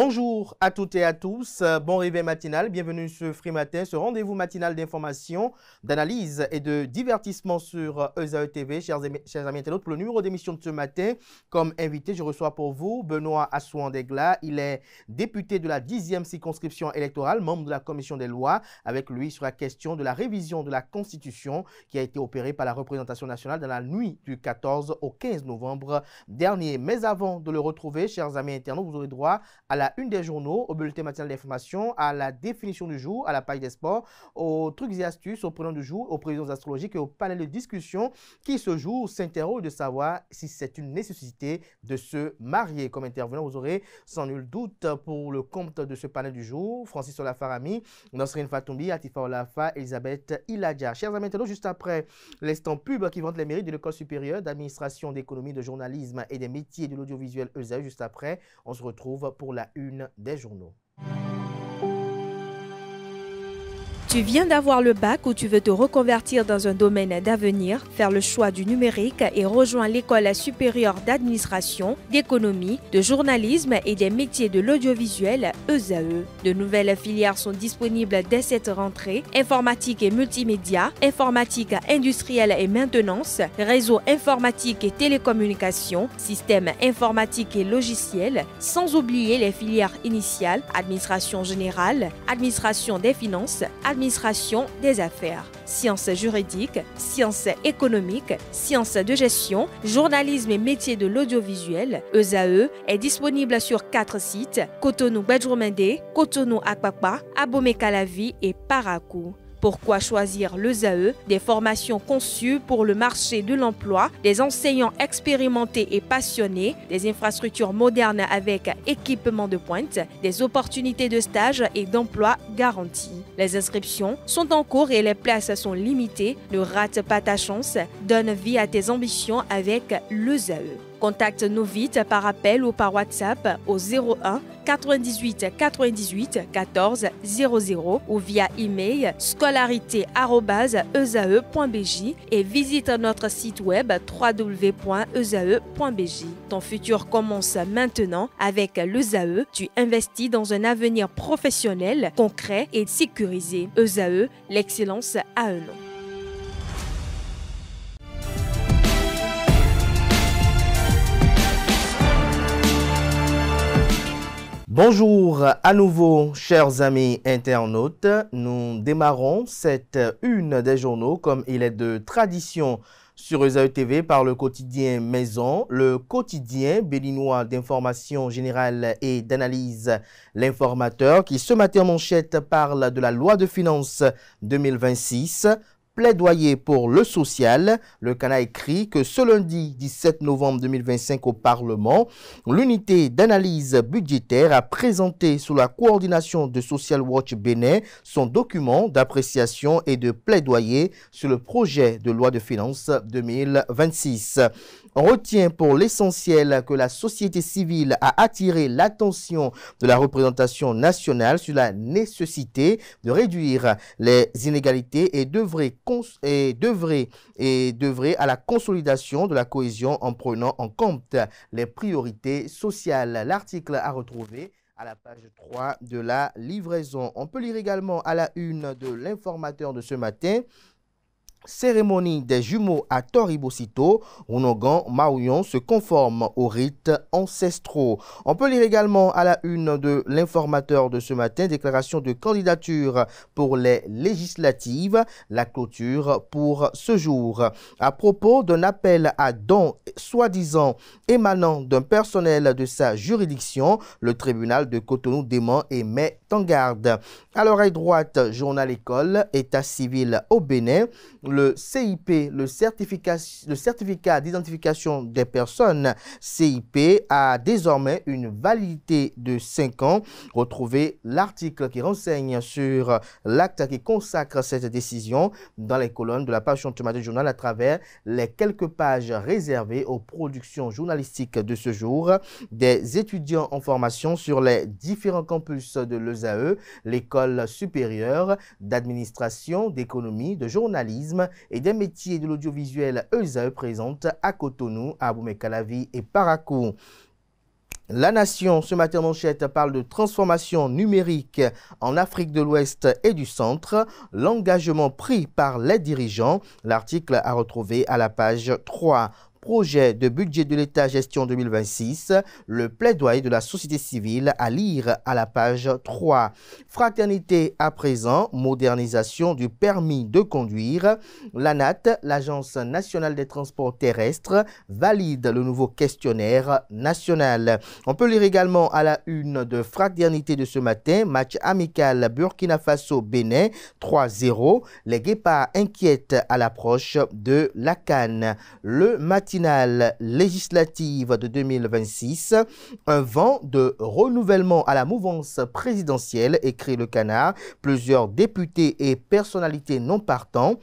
Bonjour à toutes et à tous, bon réveil matinal, bienvenue sur Free Matin, ce rendez-vous matinal d'information, d'analyse et de divertissement sur ESAE TV. Chers amis internautes, pour le numéro d'émission de ce matin, comme invité, je reçois pour vous Benoît Assouan-Degla. Il est député de la 10e circonscription électorale, membre de la commission des lois. Avec lui sur la question de la révision de la Constitution qui a été opérée par la représentation nationale dans la nuit du 14 au 15 novembre dernier. Mais avant de le retrouver, chers amis internautes, vous aurez droit à la une des journaux, au bulletin matinal d'information, à la définition du jour, à la page des sports, aux trucs et astuces, au prénom du jour, aux prévisions astrologiques et au panel de discussion qui ce jour s'interroge de savoir si c'est une nécessité de se marier. Comme intervenant, vous aurez sans nul doute pour le compte de ce panel du jour, Francis Olafarami, Nosrine Fatoumbi, Atifa Olafa, Elisabeth Iladja. Chers amis internautes, juste après l'instant pub qui vante les mérites de l'École supérieure d'administration, d'économie, de journalisme et des métiers de l'audiovisuel ESAE, juste après, on se retrouve pour la une des journaux. Tu viens d'avoir le bac ou tu veux te reconvertir dans un domaine d'avenir, faire le choix du numérique et rejoindre l'École supérieure d'administration, d'économie, de journalisme et des métiers de l'audiovisuel ESAE. De nouvelles filières sont disponibles dès cette rentrée: informatique et multimédia, informatique industrielle et maintenance, réseau informatique et télécommunications, système informatique et logiciel, sans oublier les filières initiales: administration générale, administration des finances, administration des affaires, sciences juridiques, sciences économiques, sciences de gestion, journalisme et métiers de l'audiovisuel. ESAE est disponible sur 4 sites: Cotonou-Bedjoumende, Cotonou-Akpakpa, Abomey-Calavi et Parakou. Pourquoi choisir l'ESAE? Des formations conçues pour le marché de l'emploi, des enseignants expérimentés et passionnés, des infrastructures modernes avec équipement de pointe, des opportunités de stage et d'emploi garanties. Les inscriptions sont en cours et les places sont limitées. Ne rate pas ta chance, donne vie à tes ambitions avec l'ESAE. Contacte-nous vite par appel ou par WhatsApp au 01 98 98 14 00 ou via email scolarité@esae.bj et visite notre site web www.esae.bj. Ton futur commence maintenant avec l'ESAE. Tu investis dans un avenir professionnel, concret et sécurisé. ESAE, l'excellence à un nom. Bonjour à nouveau, chers amis internautes. Nous démarrons cette une des journaux comme il est de tradition sur ESAE TV par le quotidien Maison, le quotidien béninois d'information générale et d'analyse, l'informateur, qui ce matin en manchette parle de la loi de finances 2026. Plaidoyer pour le social. Le Cana écrit que ce lundi 17 novembre 2025 au Parlement, l'unité d'analyse budgétaire a présenté sous la coordination de Social Watch Bénin son document d'appréciation et de plaidoyer sur le projet de loi de finances 2026. On retient pour l'essentiel que la société civile a attiré l'attention de la représentation nationale sur la nécessité de réduire les inégalités et d'œuvrer à la consolidation de la cohésion en prenant en compte les priorités sociales. L'article à retrouver à la page 3 de la livraison. On peut lire également à la une de l'informateur de ce matin: cérémonie des jumeaux à Toribocito, Rounogan, Maouillon se conforme aux rites ancestraux. On peut lire également à la une de l'informateur de ce matin: déclaration de candidature pour les législatives, la clôture pour ce jour. À propos d'un appel à dons soi-disant émanant d'un personnel de sa juridiction, le tribunal de Cotonou dément et met en garde. À l'oreille droite, journal école, état civil au Bénin. Le CIP, le certificat d'identification des personnes, CIP, a désormais une validité de 5 ans. Retrouvez l'article qui renseigne sur l'acte qui consacre cette décision dans les colonnes de la page matin du journal à travers les quelques pages réservées aux productions journalistiques de ce jour des étudiants en formation sur les différents campus de l'ESAE, l'école supérieure d'administration, d'économie, de journalisme et des métiers de l'audiovisuel ESAE présente à Cotonou, à Abomey-Calavi et Parakou. La Nation, ce matin, manchette, parle de transformation numérique en Afrique de l'Ouest et du Centre. L'engagement pris par les dirigeants. L'article à retrouver à la page 3. Projet de budget de l'État gestion 2026, le plaidoyer de la société civile à lire à la page 3. Fraternité à présent, modernisation du permis de conduire. L'ANAT, l'Agence nationale des transports terrestres, valide le nouveau questionnaire national. On peut lire également à la une de Fraternité de ce matin, match amical Burkina Faso-Bénin 3-0. Les Guépards inquiètent à l'approche de la CAN. Le matinale législative de 2026, un vent de renouvellement à la mouvance présidentielle, écrit le Canard. Plusieurs députés et personnalités non partants.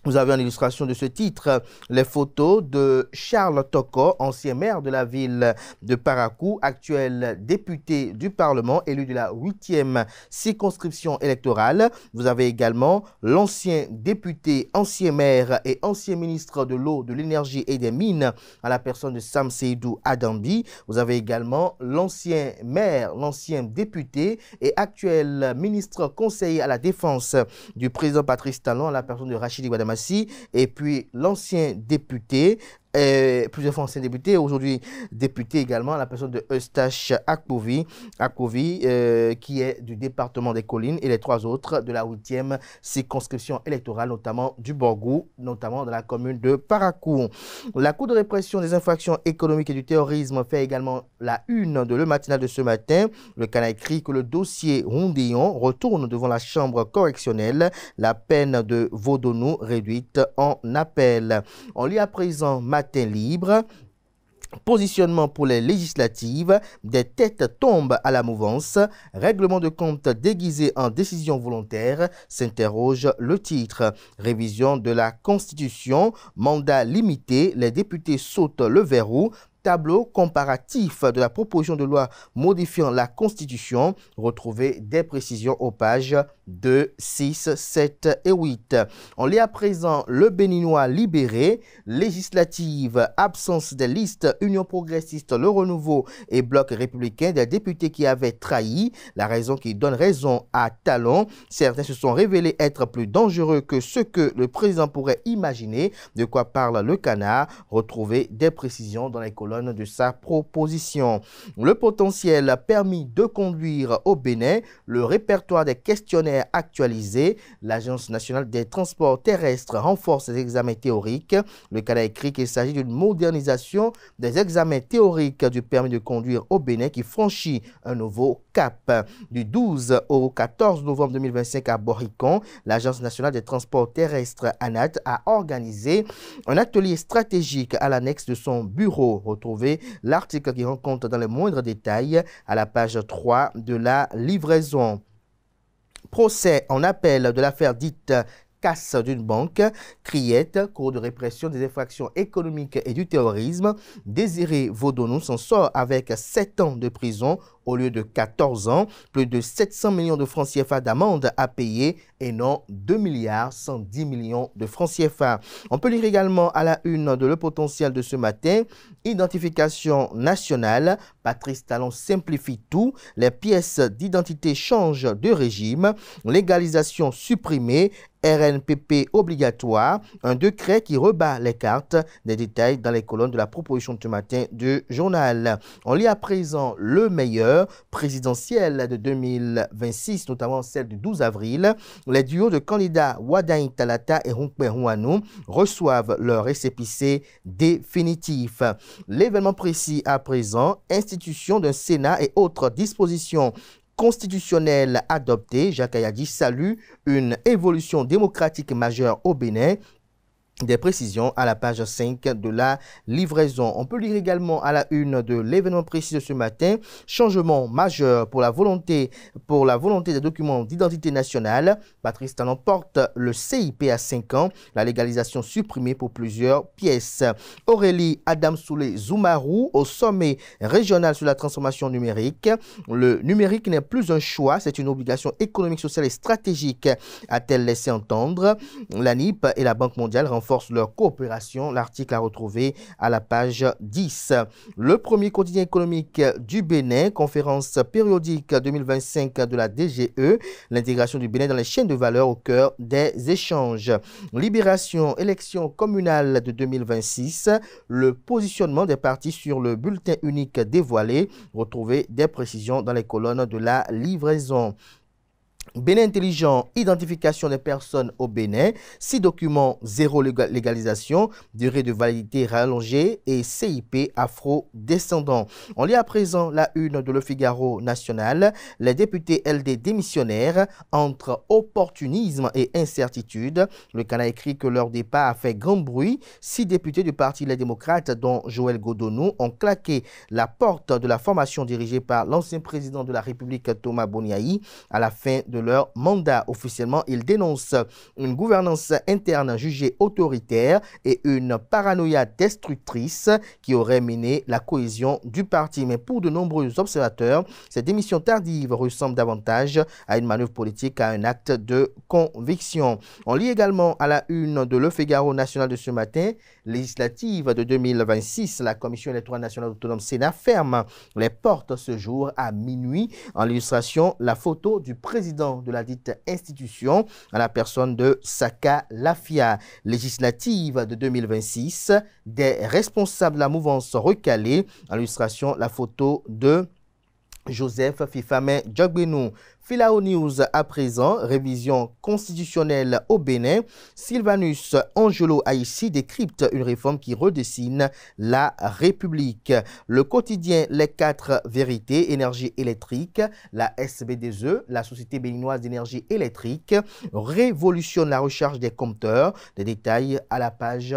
Vous avez en illustration de ce titre les photos de Charles Toko, ancien maire de la ville de Parakou, actuel député du Parlement, élu de la 8e circonscription électorale. Vous avez également l'ancien député, ancien maire et ancien ministre de l'eau, de l'énergie et des mines à la personne de Sam Seydou Adambi. Vous avez également l'ancien maire, l'ancien député et actuel ministre conseiller à la défense du président Patrice Talon à la personne de Rachidi Wadamasi. Et puis l'ancien député, plusieurs fois ancien député, aujourd'hui député également, la personne de Eustache Akpovi, qui est du département des Collines, et les trois autres de la 8e circonscription électorale, notamment du Borgou, notamment dans la commune de Parakou. La Cour de répression des infractions économiques et du terrorisme fait également la une de Le Matinal de ce matin. Le Canard écrit que le dossier Rondéon retourne devant la chambre correctionnelle, la peine de Vaudonou réduite en appel. On lit à présent Matin libre. Positionnement pour les législatives, des têtes tombent à la mouvance, règlement de compte déguisé en décision volontaire, s'interroge le titre. Révision de la Constitution, mandat limité, les députés sautent le verrou. Tableau comparatif de la proposition de loi modifiant la Constitution. Retrouvez des précisions aux pages 2, 6, 7 et 8. On lit à présent le Béninois libéré, législative, absence des listes, Union progressiste, le renouveau et bloc républicain des députés qui avaient trahi. La raison qui donne raison à Talon. Certains se sont révélés être plus dangereux que ce que le président pourrait imaginer. De quoi parle le Canard? Retrouvez des précisions dans les colonnes de sa proposition. Le potentiel permis de conduire au Bénin, le répertoire des questionnaires actualisés, l'Agence nationale des transports terrestres renforce les examens théoriques. Le Canada écrit qu'il s'agit d'une modernisation des examens théoriques du permis de conduire au Bénin qui franchit un nouveau cap. Du 12 au 14 novembre 2025 à Boricon, l'Agence nationale des transports terrestres ANAT a organisé un atelier stratégique à l'annexe de son bureau. Retrouvez l'article qui rend compte dans les moindres détails à la page 3 de la livraison. Procès en appel de l'affaire dite casse d'une banque, Criette, Cour de répression des infractions économiques et du terrorisme. Désiré Vaudonou s'en sort avec 7 ans de prison au lieu de 14 ans, plus de 700 millions de francs CFA d'amende à payer et non 2 milliards 110 millions de francs CFA. On peut lire également à la une de Le Potentiel de ce matin, identification nationale, Patrice Talon simplifie tout, les pièces d'identité changent de régime, légalisation supprimée, RNPP obligatoire, un décret qui rebat les cartes, des détails dans les colonnes de la proposition de ce matin du journal. On lit à présent le meilleur présidentiel de 2026, notamment celle du 12 avril. Les duos de candidats Wadain Talata et Runkwe Huanou reçoivent leur récépissé définitif. L'événement précis à présent, institution d'un Sénat et autres dispositions constitutionnelles adoptées. Jacques Ayadi salue une évolution démocratique majeure au Bénin. Des précisions à la page 5 de la livraison. On peut lire également à la une de l'événement précis de ce matin, changement majeur pour la volonté des documents d'identité nationale. Patrice Talon porte le CIP à 5 ans, la légalisation supprimée pour plusieurs pièces. Aurélie Adam Soulé Zoumarou au sommet régional sur la transformation numérique. Le numérique n'est plus un choix, c'est une obligation économique, sociale et stratégique, a-t-elle laissé entendre. L'ANIP et la Banque mondiale renforcent renforcent leur coopération. L'article à retrouver à la page 10. Le premier quotidien économique du Bénin, conférence périodique 2025 de la DGE, l'intégration du Bénin dans les chaînes de valeur au cœur des échanges. Libération, élection communale de 2026, le positionnement des partis sur le bulletin unique dévoilé. Retrouvez des précisions dans les colonnes de la livraison. Bénin intelligent, identification des personnes au Bénin, 6 documents, 0 légalisation, durée de validité rallongée et CIP afro-descendant. On lit à présent la une de Le Figaro national. Les députés LD démissionnaires entre opportunisme et incertitude. Le Canard écrit que leur départ a fait grand bruit. 6 députés du Parti Les Démocrates, dont Joël Godonou, ont claqué la porte de la formation dirigée par l'ancien président de la République Thomas Boniaï à la fin de leur mandat. Officiellement, ils dénoncent une gouvernance interne jugée autoritaire et une paranoïa destructrice qui aurait miné la cohésion du parti. Mais pour de nombreux observateurs, cette démission tardive ressemble davantage à une manœuvre politique qu'à un acte de conviction. On lit également à la une de Le Figaro national de ce matin, législative de 2026, la Commission électorale nationale autonome Sénat ferme les portes ce jour à minuit. En illustration, la photo du président de la dite institution à la personne de Saka Lafia. Législative de 2026, des responsables de la mouvance recalés. En illustration, la photo de Joseph Fifame Djogbenou. Filao News à présent, révision constitutionnelle au Bénin. Sylvanus Angelo Haïssi décrypte une réforme qui redessine la République. Le quotidien Les 4 vérités, énergie électrique, la SBDE, la Société béninoise d'énergie électrique, révolutionne la recharge des compteurs. Des détails à la page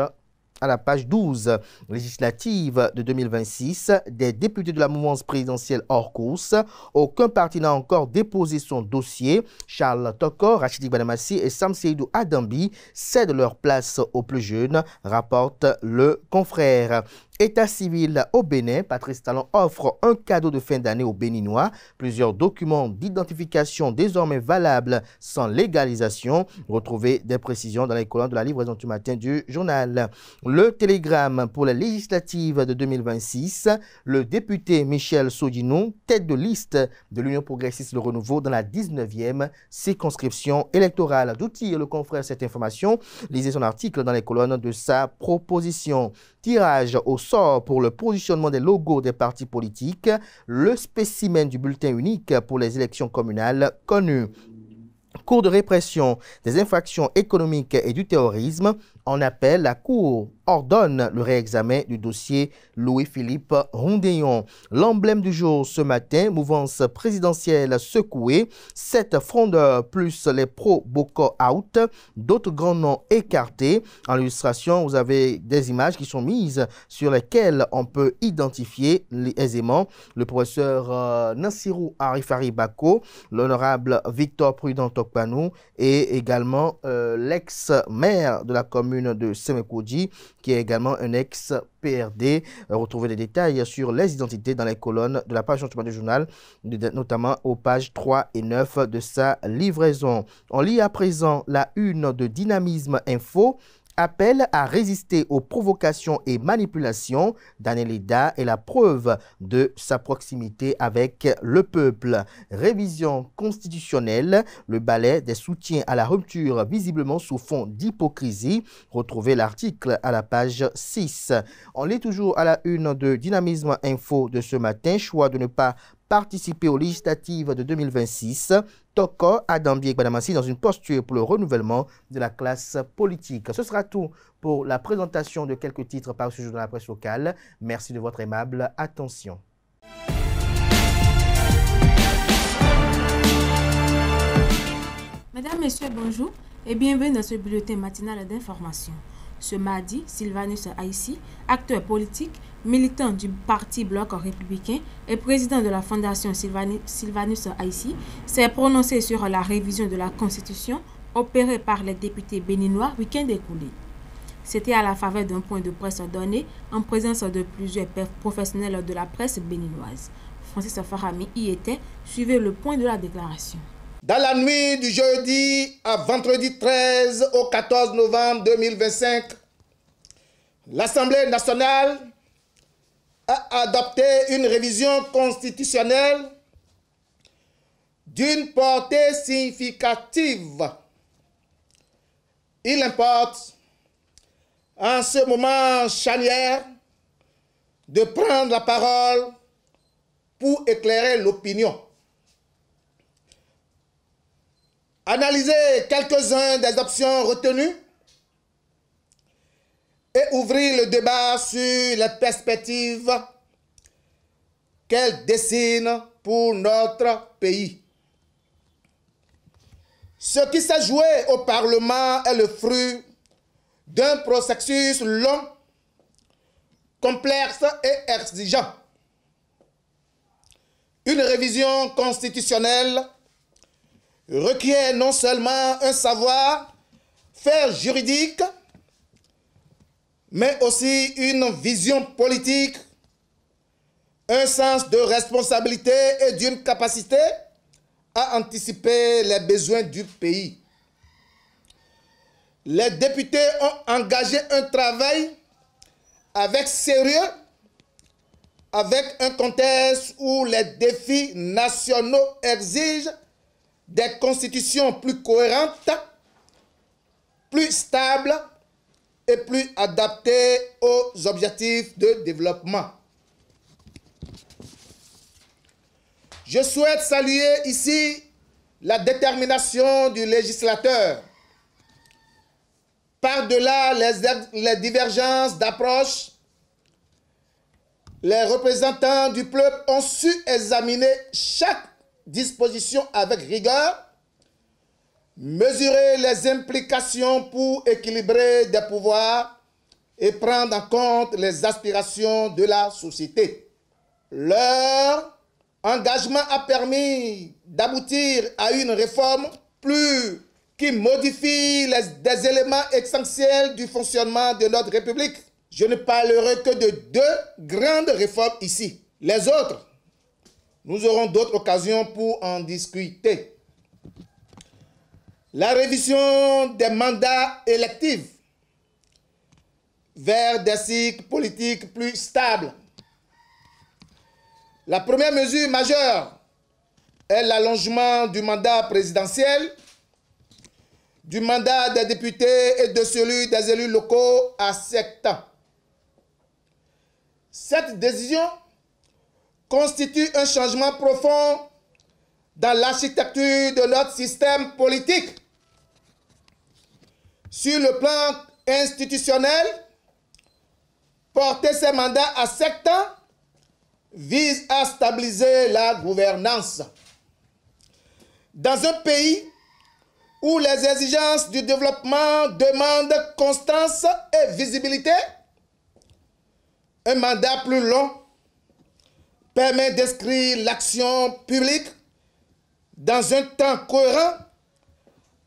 12, législative de 2026, des députés de la mouvance présidentielle hors course. Aucun parti n'a encore déposé son dossier. Charles Toko, Rachidi Badamassi et Sam Seydou Adambi cèdent leur place aux plus jeunes, rapporte le confrère. État civil au Bénin, Patrice Talon offre un cadeau de fin d'année aux Béninois. Plusieurs documents d'identification désormais valables sans légalisation. Retrouvez des précisions dans les colonnes de la livraison du matin du journal. Le télégramme pour les législatives de 2026. Le député Michel Sodinou, tête de liste de l'Union progressiste Le Renouveau dans la 19e circonscription électorale. D'où tire le confrère cette information? Lisez son article dans les colonnes de sa proposition. Tirage au sort pour le positionnement des logos des partis politiques, le spécimen du bulletin unique pour les élections communales connu. Cour de répression des infractions économiques et du terrorisme, en appel, la Cour ordonne le réexamen du dossier Louis-Philippe Rondéon. L'emblème du jour ce matin, mouvance présidentielle secouée, 7 frondeurs plus les pro-Boko out, d'autres grands noms écartés. En illustration, vous avez des images qui sont mises sur lesquelles on peut identifier aisément le professeur Nassirou Arifari Bako, l'honorable Victor Prudent Tokpanou et également l'ex-maire de la commune de Semekoudji, qui est également un ex-PRD. Retrouvez les détails sur les identités dans les colonnes de la page du journal, notamment aux pages 3 et 9 de sa livraison. On lit à présent la une de Dynamisme Info. Appel à résister aux provocations et manipulations. Daniel Eda est la preuve de sa proximité avec le peuple. Révision constitutionnelle, le balai des soutiens à la rupture visiblement sous fond d'hypocrisie. Retrouvez l'article à la page 6. On lit toujours à la une de Dynamisme Info de ce matin. Choix de ne pas participer aux législatives de 2026. Toko Adambi et Badamassi dans une posture pour le renouvellement de la classe politique. Ce sera tout pour la présentation de quelques titres par ce jour dans la presse locale. Merci de votre aimable attention. Mesdames, Messieurs, bonjour et bienvenue dans ce bulletin matinal d'information. Ce mardi, Sylvanus Haïssi, acteur politique, militant du Parti Bloc républicain et président de la Fondation Sylvanus Haïssi, s'est prononcé sur la révision de la Constitution opérée par les députés béninois week-end écoulé. C'était à la faveur d'un point de presse donné en présence de plusieurs professionnels de la presse béninoise. Francis Farami y était. Suivez le point de la déclaration. Dans la nuit du jeudi à vendredi 13 au 14 novembre 2025, l'Assemblée nationale a adopté une révision constitutionnelle d'une portée significative. Il importe, en ce moment charnière, de prendre la parole pour éclairer l'opinion. Analyser quelques-uns des options retenues et ouvrir le débat sur les perspectives qu'elle dessine pour notre pays. Ce qui s'est joué au Parlement est le fruit d'un processus long, complexe et exigeant. Une révision constitutionnelle requiert non seulement un savoir-faire juridique, mais aussi une vision politique, un sens de responsabilité et d'une capacité à anticiper les besoins du pays. Les députés ont engagé un travail avec sérieux, avec un contexte où les défis nationaux exigent des constitutions plus cohérentes, plus stables et plus adaptées aux objectifs de développement. Je souhaite saluer ici la détermination du législateur. Par-delà les divergences d'approche, les représentants du peuple ont su examiner chaque disposition avec rigueur, mesurer les implications pour équilibrer des pouvoirs et prendre en compte les aspirations de la société. Leur engagement a permis d'aboutir à une réforme qui modifie des éléments essentiels du fonctionnement de notre République. Je ne parlerai que de 2 grandes réformes ici. Les autres, nous aurons d'autres occasions pour en discuter. La révision des mandats électifs vers des cycles politiques plus stables. La première mesure majeure est l'allongement du mandat présidentiel, du mandat des députés et de celui des élus locaux à 7 ans. Cette décision constitue un changement profond dans l'architecture de notre système politique. Sur le plan institutionnel, porter ces mandats à 7 ans vise à stabiliser la gouvernance. Dans un pays où les exigences du développement demandent constance et visibilité, un mandat plus long permet d'inscrire l'action publique dans un temps cohérent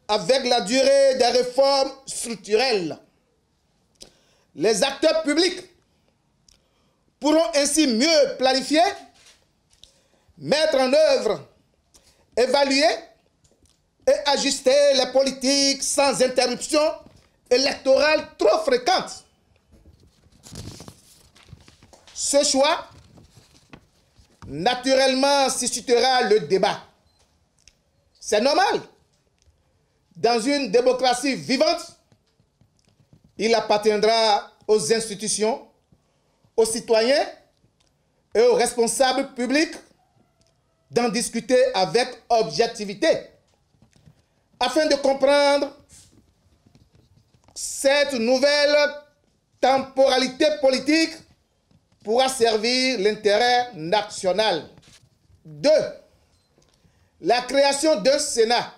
avec la durée des réformes structurelles. Les acteurs publics pourront ainsi mieux planifier, mettre en œuvre, évaluer et ajuster les politiques sans interruption électorale trop fréquente. Ce choix, naturellement, suscitera le débat. C'est normal. Dans une démocratie vivante, il appartiendra aux institutions, aux citoyens et aux responsables publics d'en discuter avec objectivité afin de comprendre cette nouvelle temporalité politique pourra servir l'intérêt national. 2. La création d'un Sénat,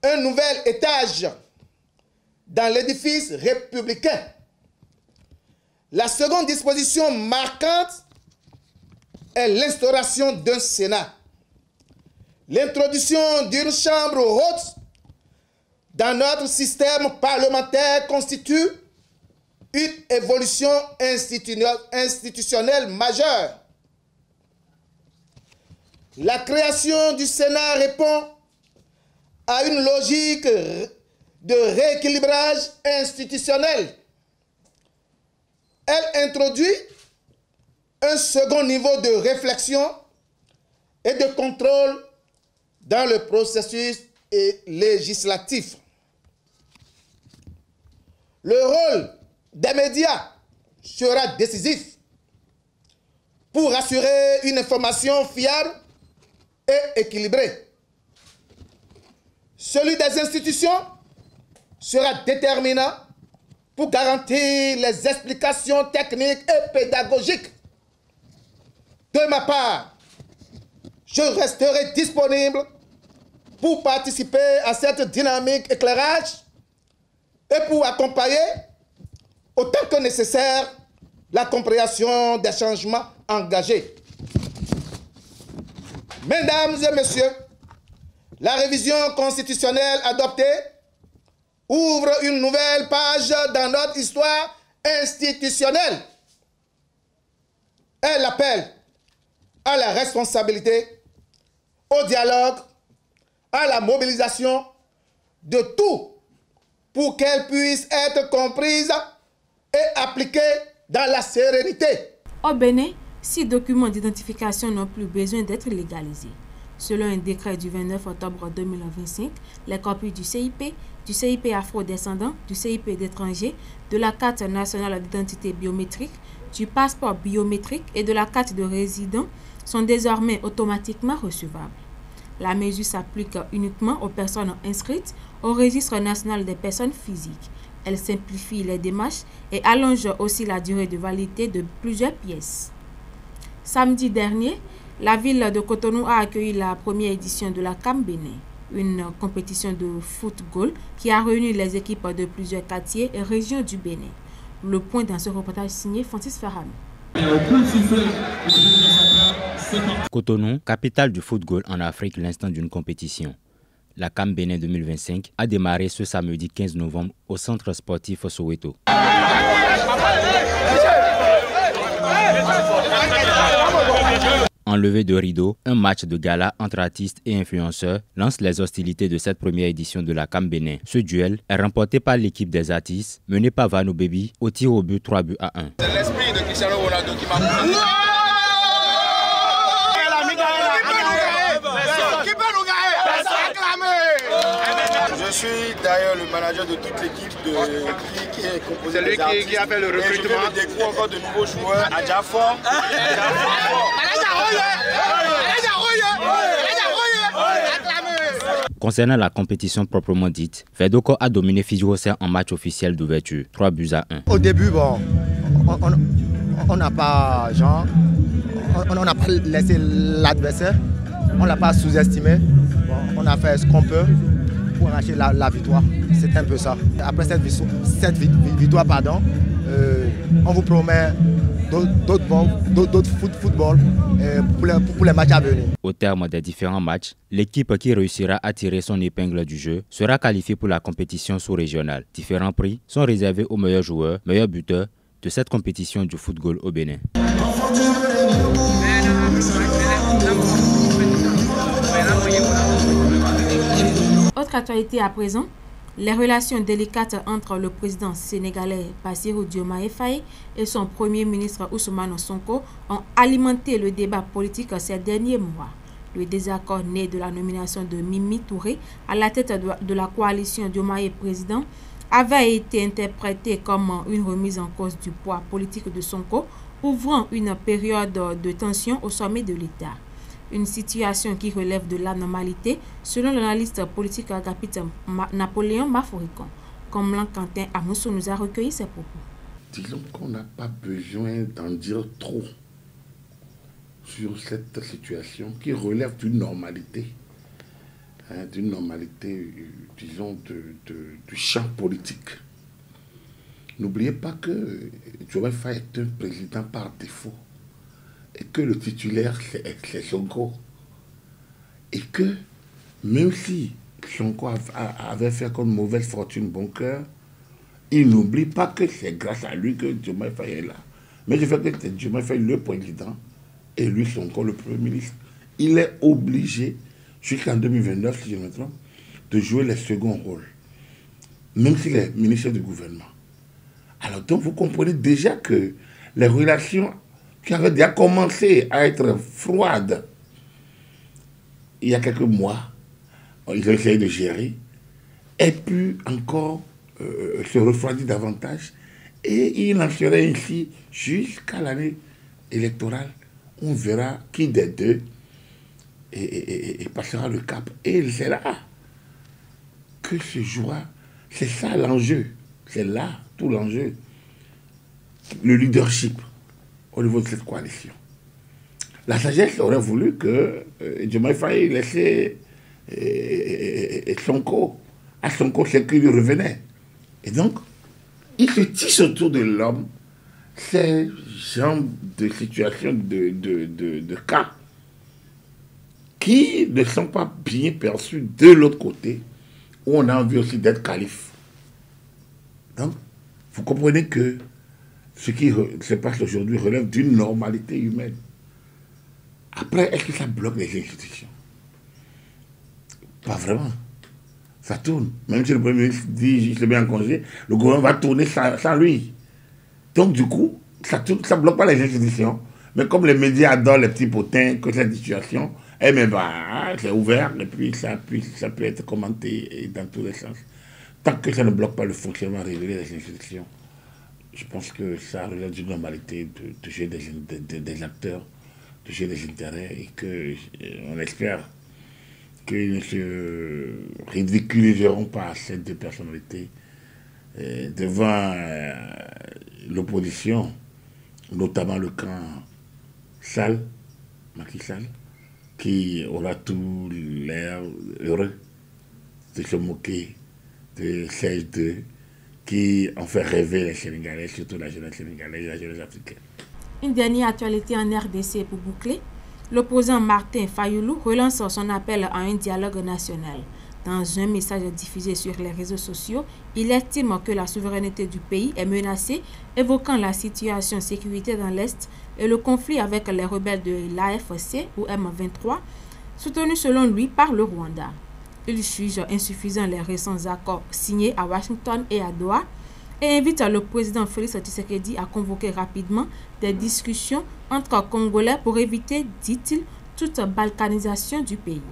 un nouvel étage dans l'édifice républicain. La seconde disposition marquante est l'instauration d'un Sénat. L'introduction d'une chambre haute dans notre système parlementaire constitue une évolution institutionnelle majeure. La création du Sénat répond à une logique de rééquilibrage institutionnel elle introduit un second niveau de réflexion et de contrôle dans le processus législatif. Le rôle des médias sera décisif pour assurer une information fiable et équilibrée. Celui des institutions sera déterminant pour garantir les explications techniques et pédagogiques. De ma part, je resterai disponible pour participer à cette dynamique éclairage et pour accompagner, autant que nécessaire, la compréhension des changements engagés. Mesdames et messieurs, la révision constitutionnelle adoptée ouvre une nouvelle page dans notre histoire institutionnelle. Elle appelle à la responsabilité, au dialogue, à la mobilisation de tout pour qu'elle puisse être comprise et appliquée dans la sérénité. Au Bénin, 6 documents d'identification n'ont plus besoin d'être légalisés. Selon un décret du 29 octobre 2025, les copies du CIP afro-descendant, du CIP d'étranger, de la carte nationale d'identité biométrique, du passeport biométrique et de la carte de résident sont désormais automatiquement recevables. La mesure s'applique uniquement aux personnes inscrites au registre national des personnes physiques. Elle simplifie les démarches et allonge aussi la durée de validité de plusieurs pièces. Samedi dernier, la ville de Cotonou a accueilli la première édition de la CAM Bénin, une compétition de football qui a réuni les équipes de plusieurs quartiers et régions du Bénin. Le point dans ce reportage signé Francis Farhami. Cotonou, capitale du football en Afrique, l'instant d'une compétition. La CAM Bénin 2025 a démarré ce samedi 15 novembre au centre sportif Soweto. En levée de rideau, un match de gala entre artistes et influenceurs lance les hostilités de cette première édition de la CAM Bénin. Ce duel est remporté par l'équipe des artistes, menée par Vano Baby au tir au but 3 buts à 1. C'est l'esprit de Cristiano Ronaldo qui m'a Je suis d'ailleurs le manager de toute l'équipe qui est composée des artistes. Qui a fait le recrutement. Et je découvre encore de nouveaux joueurs à Jaffor. Concernant la compétition proprement dite, Verdoko a dominé Fidji-Rossel en match officiel d'ouverture, 3 buts à 1. Au début, bon, on n'a pas, genre, on n'a pas laissé l'adversaire, on ne l'a pas sous-estimé, bon, on a fait ce qu'on peut pour arracher la victoire. C'est un peu ça. Après cette victoire, on vous promet d'autres football pour les matchs à venir. Au terme des différents matchs, l'équipe qui réussira à tirer son épingle du jeu sera qualifiée pour la compétition sous-régionale. Différents prix sont réservés aux meilleurs joueurs, meilleurs buteurs de cette compétition du football au Bénin. Autre actualité à présent, les relations délicates entre le président sénégalais Bassirou Diomaye Faye et son premier ministre Ousmane Sonko ont alimenté le débat politique ces derniers mois. Le désaccord né de la nomination de Mimi Touré à la tête de la coalition Diomaye président avait été interprété comme une remise en cause du poids politique de Sonko, ouvrant une période de tension au sommet de l'État. Une situation qui relève de l'anormalité, selon l'analyste politique Agapit Napoléon Maforicon. Comme Quentin Amoussou nous a recueilli ses propos. Disons qu'on n'a pas besoin d'en dire trop sur cette situation qui relève d'une normalité, disons, du champ politique. N'oubliez pas que Diomaye Faye est un président par défaut. Et que le titulaire, c'est Sonko. Et que, même si Sonko avait fait comme mauvaise fortune bon cœur, il n'oublie pas que c'est grâce à lui que Diomaye Faye est là. Mais je fais que c'est Diomaye Faye le président et lui Sonko le premier ministre. Il est obligé, jusqu'en 2029, si je me trompe, de jouer les seconds rôles. Même s'il est ministre du gouvernement. Alors donc vous comprenez déjà que les relations qui avaient déjà commencé à être froides il y a quelques mois, ils ont essayé de gérer, aient pu encore se refroidir davantage, et il en serait ainsi jusqu'à l'année électorale. On verra qui des deux et passera le cap. Et c'est là que se jouera, c'est ça l'enjeu, c'est là tout l'enjeu, le leadership au niveau de cette coalition. La sagesse aurait voulu que Diomaye Faye laissait Sonko à Sonko ce qui lui revenait. Et donc, il se tisse autour de l'homme ces genres de situations, de cas qui ne sont pas bien perçus de l'autre côté, où on a envie aussi d'être calife. Donc, vous comprenez que ce qui se passe aujourd'hui relève d'une normalité humaine. Après, est-ce que ça bloque les institutions? Pas vraiment. Ça tourne. Même si le Premier ministre dit « je suis bien en congé », le gouvernement va tourner sans lui. Donc du coup, ça ne bloque pas les institutions. Mais comme les médias adorent les petits potins, que cette situation, eh bien, c'est ouvert et puis ça peut être commenté dans tous les sens. Tant que ça ne bloque pas le fonctionnement régulier des institutions, je pense que ça relève d'une normalité de toucher des acteurs, toucher des intérêts, et qu'on espère qu'ils ne se ridiculiseront pas ces deux personnalités devant l'opposition, notamment le camp Sall, Macky Sall, qui aura tout l'air heureux de se moquer de ces deux qui ont fait rêver les Sénégalais, surtout la jeunesse sénégalaise et la jeunesse africaine. Une dernière actualité en RDC pour boucler. L'opposant Martin Fayoulou relance son appel à un dialogue national. Dans un message diffusé sur les réseaux sociaux, il estime que la souveraineté du pays est menacée, évoquant la situation sécuritaire dans l'Est et le conflit avec les rebelles de l'AFC ou M23, soutenus selon lui par le Rwanda. Il juge insuffisants les récents accords signés à Washington et à Doha et invite le président Félix Tshisekedi à convoquer rapidement des discussions entre Congolais pour éviter, dit-il, toute balkanisation du pays.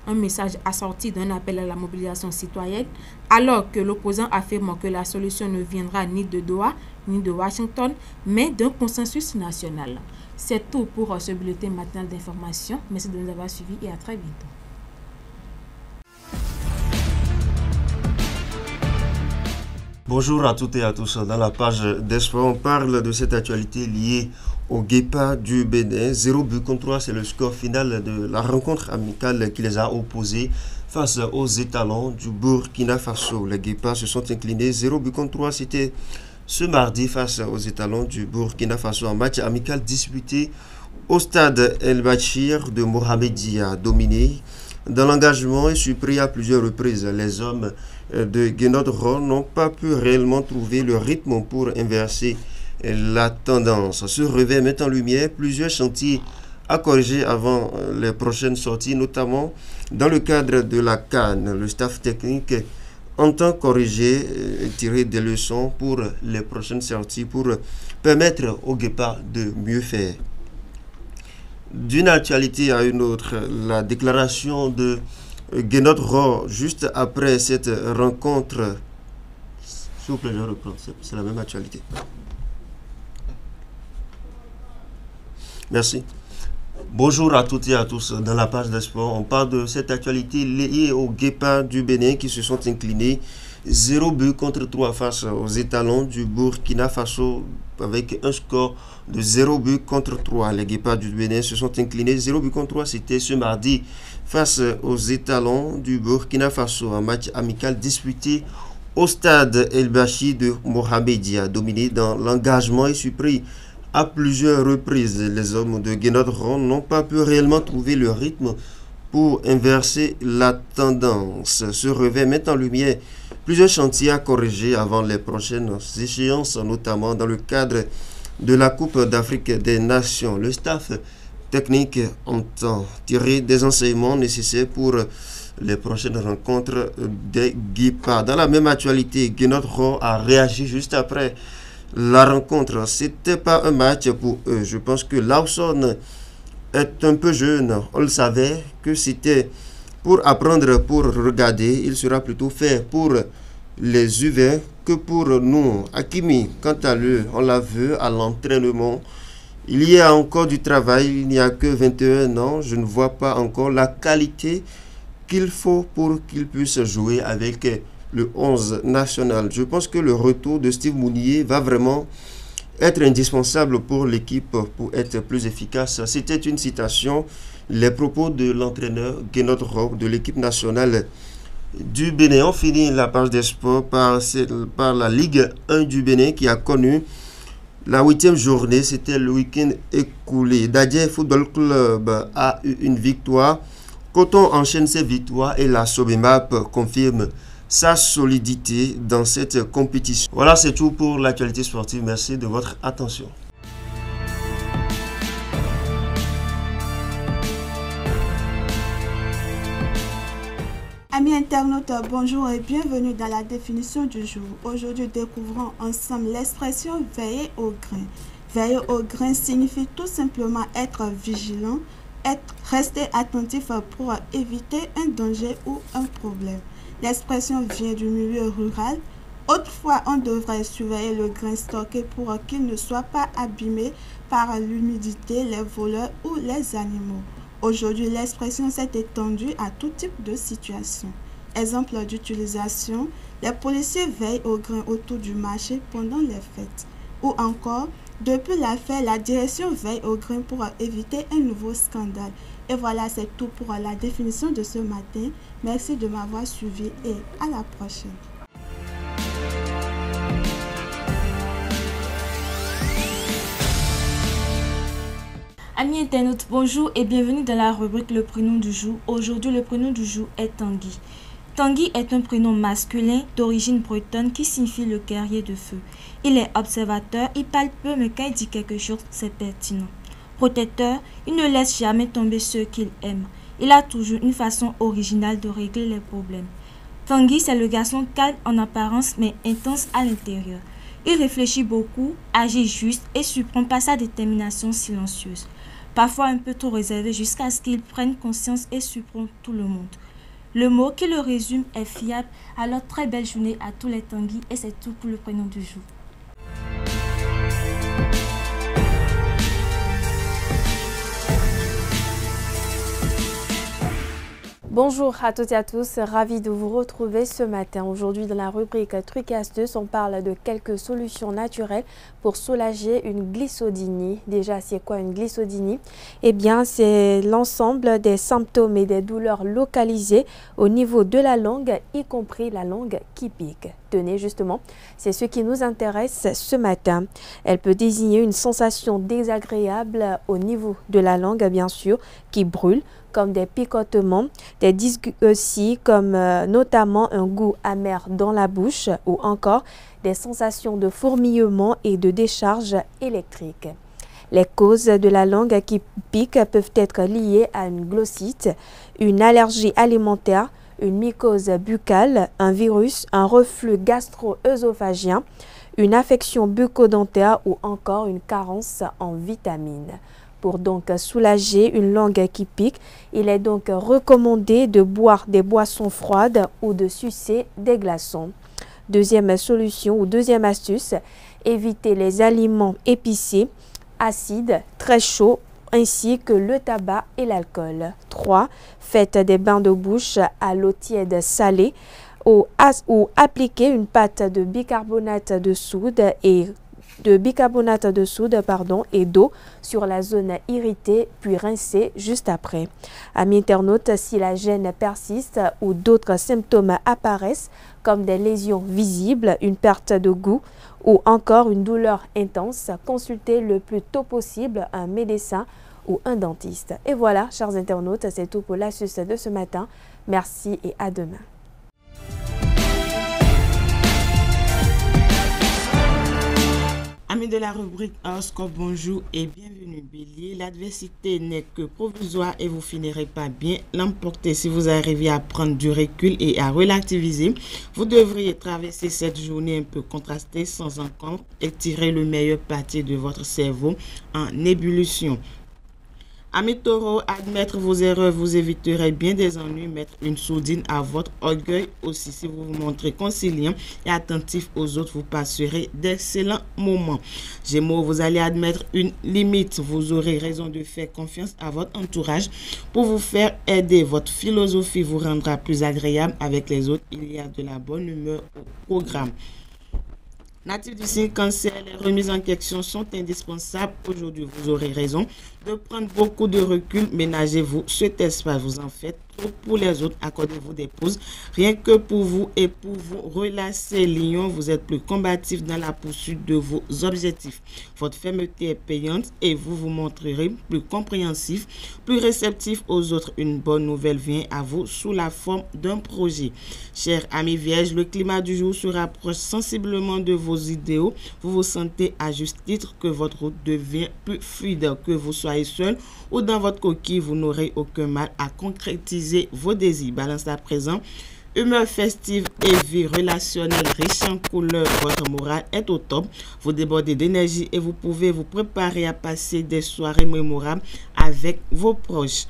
Un message assorti d'un appel à la mobilisation citoyenne, alors que l'opposant affirme que la solution ne viendra ni de Doha ni de Washington, mais d'un consensus national. C'est tout pour ce bulletin matinal d'information. Merci de nous avoir suivis et à très bientôt. Bonjour à toutes et à tous. Dans la page des sports, on parle de cette actualité liée au Guépa du Bénin. 0 but contre 3, c'est le score final de la rencontre amicale qui les a opposés face aux étalons du Burkina Faso. Les Guépas se sont inclinés 0 but contre 3. C'était ce mardi face aux étalons du Burkina Faso, un match amical disputé au stade El Bachir de Mohamedia, dominé dans l'engagement et surpris à plusieurs reprises. Les hommes de Guénot-Ron n'ont pas pu réellement trouver le rythme pour inverser la tendance. Ce revêt met en lumière plusieurs chantiers à corriger avant les prochaines sorties, notamment dans le cadre de la CAN. Le staff technique entend corriger et tirer des leçons pour les prochaines sorties pour permettre aux Guépas de mieux faire. D'une actualité à une autre, la déclaration de Guénot-Ron juste après cette rencontre. S'il vous plaît, je reprends, c'est la même actualité. Merci. Bonjour à toutes et à tous. Dans la page des sports, on parle de cette actualité liée aux Guépas du Bénin qui se sont inclinés 0 but contre 3 face aux étalons du Burkina Faso avec un score de 0 but contre 3. Les Guépas du Bénin se sont inclinés 0 but contre 3. C'était ce mardi face aux étalons du Burkina Faso. Un match amical disputé au stade El Bachi de Mohamedia, dominé dans l'engagement et surpris à plusieurs reprises. Les hommes de Guénot-Ron n'ont pas pu réellement trouver le rythme pour inverser la tendance. Ce revêt met en lumière plusieurs chantiers à corriger avant les prochaines échéances, notamment dans le cadre de la Coupe d'Afrique des Nations. Le staff technique entend tirer des enseignements nécessaires pour les prochaines rencontres des Guipa. Dans la même actualité, Guénot Ro a réagi juste après la rencontre. C'était pas un match pour eux. Je pense que Lawson est un peu jeune. On le savait que c'était pour apprendre, pour regarder. Il sera plutôt fait pour les U20 que pour nous. Hakimi, quant à lui, on l'a vu à l'entraînement. Il y a encore du travail. Il n'y a que 21 ans. Je ne vois pas encore la qualité qu'il faut pour qu'il puisse jouer avec le 11 national. Je pense que le retour de Steve Mounier va vraiment être indispensable pour l'équipe pour être plus efficace. C'était une citation, les propos de l'entraîneur Guénot Rock de l'équipe nationale du Bénin. On finit la page des sports par la Ligue 1 du Bénin qui a connu la 8e journée. C'était le week-end écoulé. Dadje Football Club a eu une victoire. Coton enchaîne ses victoires et la Sobemap confirme sa solidité dans cette compétition. Voilà, c'est tout pour l'actualité sportive. Merci de votre attention. Amis internautes, bonjour et bienvenue dans la définition du jour. Aujourd'hui, découvrons ensemble l'expression « veiller au grain ». Veiller au grain signifie tout simplement être vigilant, rester attentif pour éviter un danger ou un problème. L'expression vient du milieu rural. Autrefois, on devrait surveiller le grain stocké pour qu'il ne soit pas abîmé par l'humidité, les voleurs ou les animaux. Aujourd'hui, l'expression s'est étendue à tout type de situation. Exemple d'utilisation, les policiers veillent au grain autour du marché pendant les fêtes. Ou encore, depuis la fête, la direction veille au grain pour éviter un nouveau scandale. Et voilà, c'est tout pour la définition de ce matin. Merci de m'avoir suivi et à la prochaine. Amis internautes, bonjour et bienvenue dans la rubrique Le prénom du jour. Aujourd'hui, le prénom du jour est Tanguy. Tanguy est un prénom masculin d'origine bretonne qui signifie le guerrier de feu. Il est observateur, il parle peu mais quand il dit quelque chose, c'est pertinent. Protecteur, il ne laisse jamais tomber ceux qu'il aime. Il a toujours une façon originale de régler les problèmes. Tanguy, c'est le garçon calme en apparence mais intense à l'intérieur. Il réfléchit beaucoup, agit juste et surprend par sa détermination silencieuse. Parfois un peu trop réservé jusqu'à ce qu'il prenne conscience et surprend tout le monde. Le mot qui le résume est fiable. Alors très belle journée à tous les Tanguy et c'est tout pour le prénom du jour. Bonjour à toutes et à tous, ravi de vous retrouver ce matin. Aujourd'hui dans la rubrique Trucs et astuces, on parle de quelques solutions naturelles pour soulager une glycodénie. Déjà, c'est quoi une glycodénie? Eh bien, c'est l'ensemble des symptômes et des douleurs localisées au niveau de la langue, y compris la langue qui pique. Tenez, justement, c'est ce qui nous intéresse ce matin. Elle peut désigner une sensation désagréable au niveau de la langue, bien sûr, qui brûle, comme des picotements, des disques aussi, comme notamment un goût amer dans la bouche ou encore des sensations de fourmillement et de décharge électrique. Les causes de la langue qui pique peuvent être liées à une glossite, une allergie alimentaire, une mycose buccale, un virus, un reflux gastro-œsophagien, une affection bucco-dentaire ou encore une carence en vitamines. Pour donc soulager une langue qui pique, il est donc recommandé de boire des boissons froides ou de sucer des glaçons. Deuxième solution ou deuxième astuce, éviter les aliments épicés, acides, très chauds, ainsi que le tabac et l'alcool. 3. Faites des bains de bouche à l'eau tiède salée ou appliquez une pâte de bicarbonate de soude et d'eau sur la zone irritée, puis rincer juste après. Amis internautes, si la gêne persiste ou d'autres symptômes apparaissent, comme des lésions visibles, une perte de goût ou encore une douleur intense, consultez le plus tôt possible un médecin ou un dentiste. Et voilà, chers internautes, c'est tout pour l'astuce de ce matin. Merci et à demain. Amis de la rubrique Horoscope, bonjour et bienvenue Bélier. L'adversité n'est que provisoire et vous finirez par bien l'emporter. Si vous arrivez à prendre du recul et à relativiser, vous devriez traverser cette journée un peu contrastée sans encombre et tirer le meilleur parti de votre cerveau en ébullition. Amis Taureau, admettre vos erreurs vous éviterez bien des ennuis, mettre une sourdine à votre orgueil aussi. Si vous vous montrez conciliant et attentif aux autres, vous passerez d'excellents moments. Gémeaux, vous allez admettre une limite. Vous aurez raison de faire confiance à votre entourage pour vous faire aider. Votre philosophie vous rendra plus agréable avec les autres. Il y a de la bonne humeur au programme. Natifs du signe Cancer, les remises en question sont indispensables. Aujourd'hui, vous aurez raison de prendre beaucoup de recul. Ménagez-vous cet espace. Vous en faites trop pour les autres. Accordez-vous des pauses rien que pour vous et pour vous relâcher. Lion, vous êtes plus combatif dans la poursuite de vos objectifs. Votre fermeté est payante et vous vous montrerez plus compréhensif, plus réceptif aux autres. Une bonne nouvelle vient à vous sous la forme d'un projet. Chers amis Vierges, le climat du jour se rapproche sensiblement de vos idéaux. Vous vous sentez à juste titre que votre route devient plus fluide. Que vous soyez seul ou dans votre coquille, vous n'aurez aucun mal à concrétiser vos désirs. Balance à présent. Humeur festive et vie relationnelle riche en couleurs, votre morale est au top. Vous débordez d'énergie et vous pouvez vous préparer à passer des soirées mémorables avec vos proches.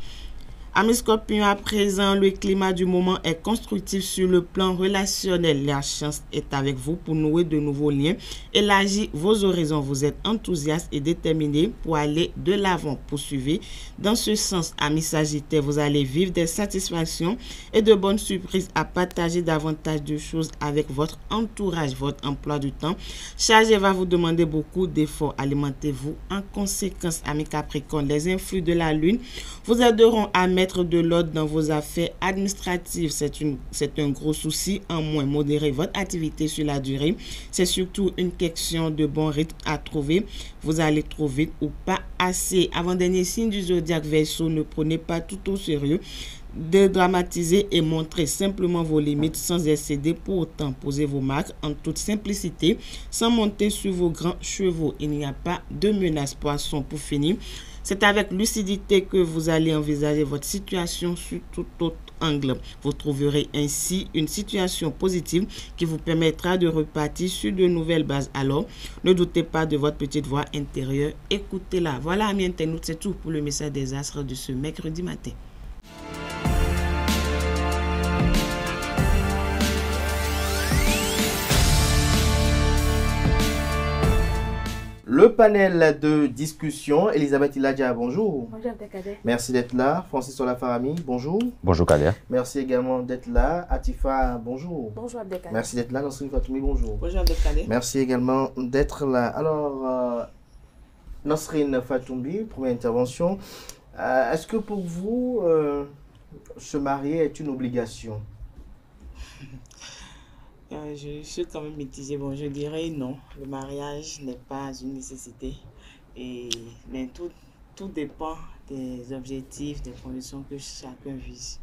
Amis Scorpions, à présent, le climat du moment est constructif sur le plan relationnel. La chance est avec vous pour nouer de nouveaux liens. Élargir vos horizons. Vous êtes enthousiaste et déterminé pour aller de l'avant. Poursuivez dans ce sens. Amis Sagittaires, vous allez vivre des satisfactions et de bonnes surprises à partager davantage de choses avec votre entourage. Votre emploi du temps chargé va vous demander beaucoup d'efforts. Alimentez-vous en conséquence. Amis Capricorne, les influx de la lune vous aideront à mettre de l'ordre dans vos affaires administratives. C'est un gros souci en moins. Modérez votre activité sur la durée. C'est surtout une question de bon rythme à trouver. Vous allez trop vite ou pas assez. Avant-dernier signe du zodiaque Verseau, ne prenez pas tout au sérieux. Dédramatisez et montrez simplement vos limites sans excéder. Pour autant, posez vos marques en toute simplicité, sans monter sur vos grands chevaux. Il n'y a pas de menace. Poisson, pour finir, c'est avec lucidité que vous allez envisager votre situation sous tout autre angle. Vous trouverez ainsi une situation positive qui vous permettra de repartir sur de nouvelles bases. Alors, ne doutez pas de votre petite voix intérieure. Écoutez-la. Voilà, amis internautes, c'est tout pour le message des astres de ce mercredi matin. Le panel de discussion, Elisabeth Iladja, bonjour. Bonjour Abdelkader. Merci d'être là. Francis Olafarami, bonjour. Bonjour Kader. Merci également d'être là. Atifa, bonjour. Bonjour Abdelkader. Merci d'être là. Nasrine Fatoumi, bonjour. Bonjour Abdelkader. Merci également d'être là. Alors, Nasrine Fatoumi, première intervention. Est-ce que pour vous, se marier est une obligation? Je suis quand même mitigée. Bon, je dirais non. Le mariage n'est pas une nécessité. Mais tout dépend des objectifs, des conditions que chacun vise.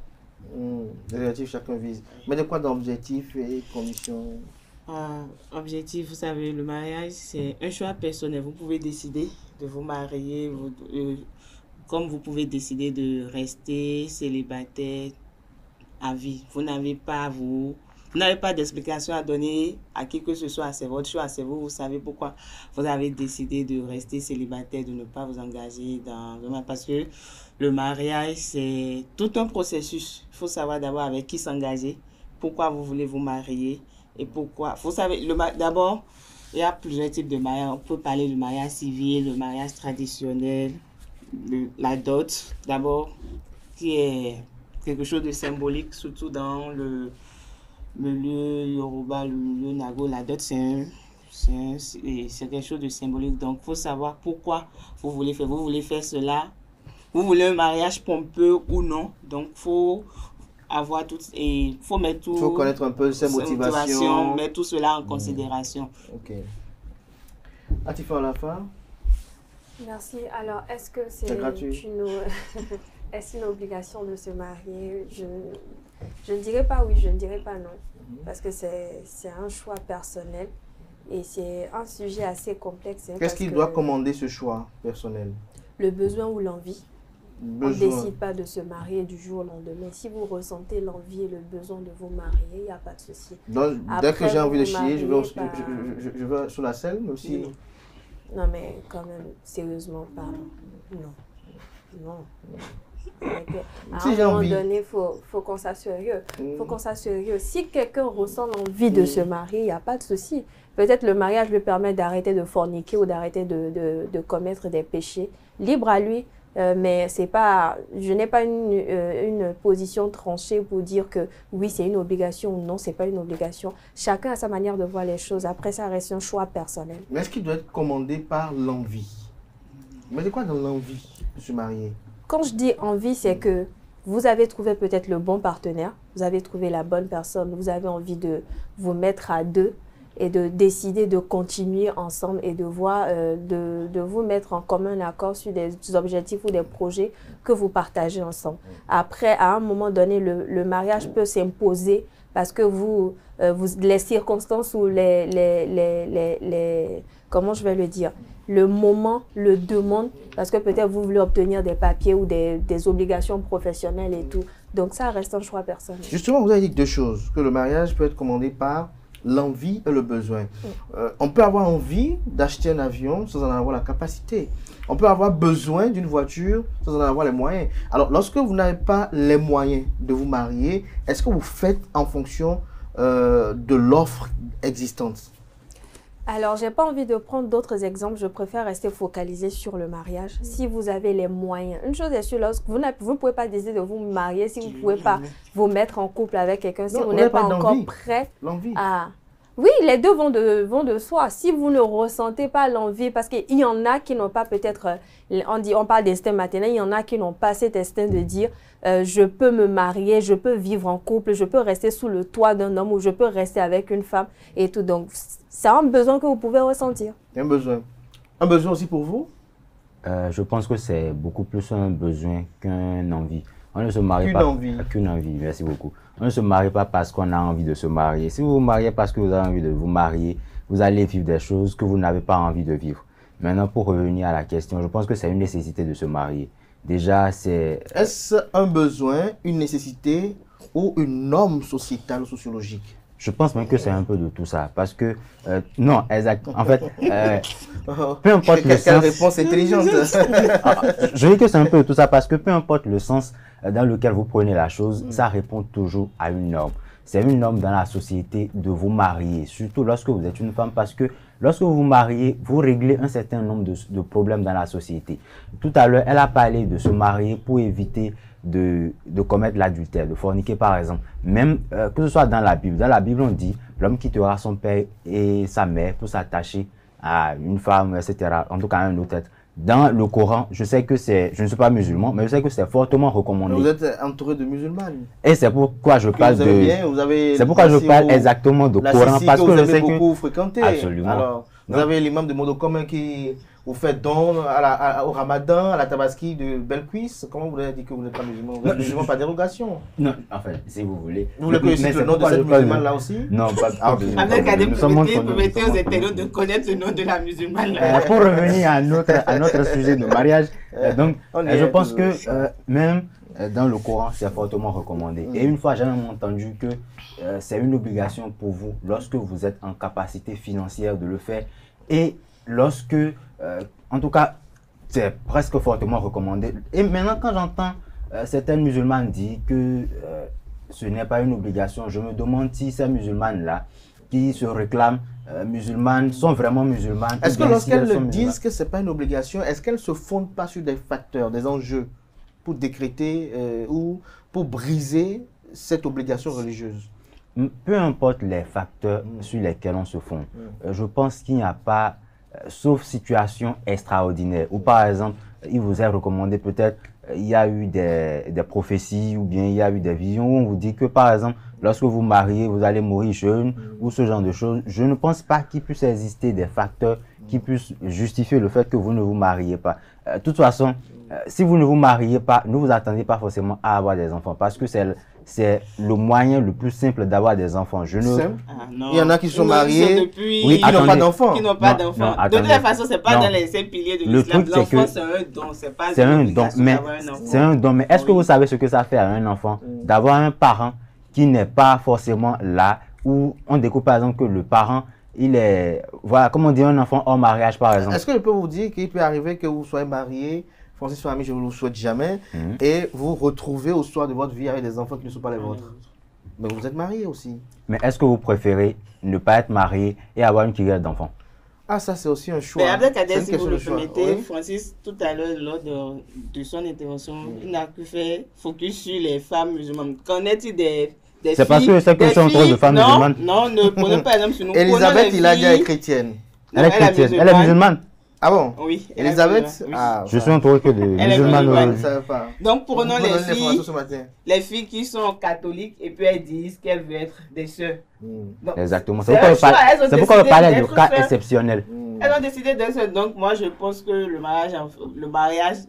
Des objectifs chacun vise. Mais de quoi d'objectifs et conditions? Objectif, vous savez, le mariage, c'est un choix personnel. Vous pouvez décider de vous marier, comme vous pouvez décider de rester célibataire à vie. Vous n'avez pas d'explication à donner à qui que ce soit. C'est votre choix, c'est vous. Vous savez pourquoi vous avez décidé de rester célibataire, de ne pas vous engager dans... Parce que le mariage, c'est tout un processus. Il faut savoir d'abord avec qui s'engager, pourquoi vous voulez vous marier et pourquoi. Vous savez, d'abord, il y a plusieurs types de mariage. On peut parler du mariage civil, le mariage traditionnel, la dot, d'abord, qui est quelque chose de symbolique, surtout dans le milieu Yoruba, le milieu Nago. La dot, c'est quelque chose de symbolique. Donc, il faut savoir pourquoi vous voulez faire cela. Vous voulez un mariage pompeux ou non. Donc, il faut avoir tout et faut mettre tout. Il faut connaître un peu ses motivations. Mettre tout cela en considération. Ok. Atifa Olafa. Merci. Alors, est-ce que c'est une obligation de se marier? Je ne dirais pas oui, je ne dirais pas non. Parce que c'est un choix personnel. Et c'est un sujet assez complexe. Hein, qu'est-ce qui doit commander ce choix personnel? Le besoin ou l'envie. On ne Besoin. décide pas de se marier du jour au lendemain. Si vous ressentez l'envie et le besoin de vous marier, il n'y a pas de souci. Donc, dès que j'ai envie de chier, je vais sur la selle, même si... Non, mais quand même, sérieusement, pardon. Non. À un moment donné, il faut qu'on soit sérieux. Si quelqu'un ressent l'envie de se marier, il n'y a pas de souci. Peut-être le mariage lui permet d'arrêter de forniquer ou d'arrêter de commettre des péchés. Libre à lui. Mais c'est pas, je n'ai pas une position tranchée pour dire que oui, c'est une obligation ou non, c'est pas une obligation. Chacun a sa manière de voir les choses. Après, ça reste un choix personnel. Mais est-ce qu'il doit être commandé par l'envie? Mais c'est quoi dans l'envie de se marier? Quand je dis envie, c'est que vous avez trouvé peut-être le bon partenaire, vous avez trouvé la bonne personne, vous avez envie de vous mettre à deux et de décider de continuer ensemble et de voir, de vous mettre en commun accord sur des objectifs ou des projets que vous partagez ensemble. Après, à un moment donné, le mariage peut s'imposer parce que les circonstances ou comment je vais le dire, le moment le demande parce que peut-être vous voulez obtenir des papiers ou des obligations professionnelles et tout. Donc ça reste un choix personnel. Justement, vous avez dit deux choses, que le mariage peut être commandé par l'envie et le besoin. On peut avoir envie d'acheter un avion sans en avoir la capacité. On peut avoir besoin d'une voiture sans en avoir les moyens. Alors, lorsque vous n'avez pas les moyens de vous marier, est-ce que vous faites en fonction de l'offre existante? Alors, je n'ai pas envie de prendre d'autres exemples. Je préfère rester focalisé sur le mariage. Si vous avez les moyens, une chose est sûre, vous ne pouvez pas décider de vous marier si vous ne pouvez pas vous mettre en couple avec quelqu'un, si vous n'êtes pas encore prêt à... Oui, les deux vont de soi. Si vous ne ressentez pas l'envie, parce qu'il y en a qui n'ont pas peut-être, on parle d'instinct maternel, il y en a qui n'ont pas cet instinct de dire je peux me marier, je peux vivre en couple, je peux rester sous le toit d'un homme ou je peux rester avec une femme et tout. Donc, c'est un besoin que vous pouvez ressentir. Un besoin. Un besoin aussi pour vous? Je pense que c'est beaucoup plus un besoin qu'une envie. On ne se marie pas qu'une envie, merci beaucoup. On ne se marie pas parce qu'on a envie de se marier. Si vous vous mariez parce que vous avez envie de vous marier, vous allez vivre des choses que vous n'avez pas envie de vivre. Maintenant, pour revenir à la question, je pense que c'est une nécessité de se marier. Déjà, c'est... Est-ce un besoin, une nécessité ou une norme sociétale ou sociologique? Je pense même que c'est un peu de tout ça. Parce que, non, exact. En fait, peu importe le sens... Quelle réponse intelligente. Je dis que c'est un peu de tout ça parce que peu importe le sens dans lequel vous prenez la chose, ça répond toujours à une norme. C'est une norme dans la société de vous marier, surtout lorsque vous êtes une femme, parce que lorsque vous vous mariez, vous réglez un certain nombre de problèmes dans la société. Tout à l'heure, elle a parlé de se marier pour éviter de commettre l'adultère, de forniquer par exemple. Même que ce soit dans la Bible on dit l'homme quittera son père et sa mère pour s'attacher à une femme, etc. En tout cas, à un autre être. Dans le Coran, je sais que je ne suis pas musulman, mais je sais que c'est fortement recommandé. Vous êtes entouré de musulmanes. Et c'est pourquoi je parle c'est pourquoi je parle exactement de Coran, parce que je sais que beaucoup fréquenté. Absolument. Alors, vous avez l'imam de Modokom qui vous fait don au Ramadan, à la Tabaski de belle cuisse. Comment vous avez dit que vous n'êtes pas musulman? Vous êtes musulman par dérogation? Non, enfin, si vous voulez. Vous voulez que je cite le nom de cette musulmane là aussi? Non, pas besoin. Avec Adem, permettez aux internautes de connaître le nom de la musulmane. Pour revenir à notre sujet de mariage, donc, je pense que même dans le Coran, c'est fortement recommandé. Et une fois, j'ai même entendu que c'est une obligation pour vous, lorsque vous êtes en capacité financière de le faire. Et lorsque, en tout cas, c'est presque fortement recommandé. Et maintenant, quand j'entends certaines musulmanes dire que ce n'est pas une obligation, je me demande si ces musulmanes-là, qui se réclament musulmanes, sont vraiment musulmanes. Est-ce que lorsqu'elles disent que ce n'est pas une obligation, est-ce qu'elles ne se fondent pas sur des facteurs, des enjeux pour décréter ou pour briser cette obligation religieuse? Peu importe les facteurs sur lesquels on se fonde, je pense qu'il n'y a pas, sauf situation extraordinaire, ou par exemple, il vous est recommandé peut-être, il y a eu des prophéties ou bien il y a eu des visions où on vous dit que par exemple, lorsque vous mariez, vous allez mourir jeune ou ce genre de choses. Je ne pense pas qu'il puisse exister des facteurs qui puissent justifier le fait que vous ne vous mariez pas. De toute façon, si vous ne vous mariez pas, ne vous attendez pas forcément à avoir des enfants parce que c'est c'est le moyen le plus simple d'avoir des enfants. Il y en a qui sont mariés, qui n'ont pas d'enfants. De toute façon, ce n'est pas dans les 5 piliers de l'islam. L'enfant, c'est un don. C'est un don. C'est un don. Mais est-ce que vous savez ce que ça fait à un enfant d'avoir un parent qui n'est pas forcément là, où on découvre par exemple que le parent, il est, voilà, comme on dit, un enfant hors mariage par exemple. Est-ce que je peux vous dire qu'il peut arriver que vous soyez marié, Francis Fahmy, je ne vous le souhaite jamais, et vous retrouvez au soir de votre vie avec des enfants qui ne sont pas les vôtres? Mais vous êtes marié aussi. Mais est-ce que vous préférez ne pas être marié et avoir une carrière d'enfant? Ah, ça c'est aussi un choix. Mais avec Adès, si vous le permettez, Francis, tout à l'heure, lors de son intervention, il n'a que fait focus sur les femmes musulmanes. Qu'en est-il des filles? C'est parce que c'est que je suis entouré de femmes musulmanes. Non, ne prenons pas exemple sur nous. Elisabeth Iladia est chrétienne. Elle est chrétienne. Elle est musulmane. Ah bon? Oui. Elisabeth? Oui. Ah, je suis entouré que de musulmanes. Donc prenons les filles qui sont catholiques et puis elles disent qu'elles veulent être des sœurs. Exactement. C'est pourquoi on parlait de cas exceptionnels. Elles ont décidé d'être sœurs. Donc moi je pense que le mariage,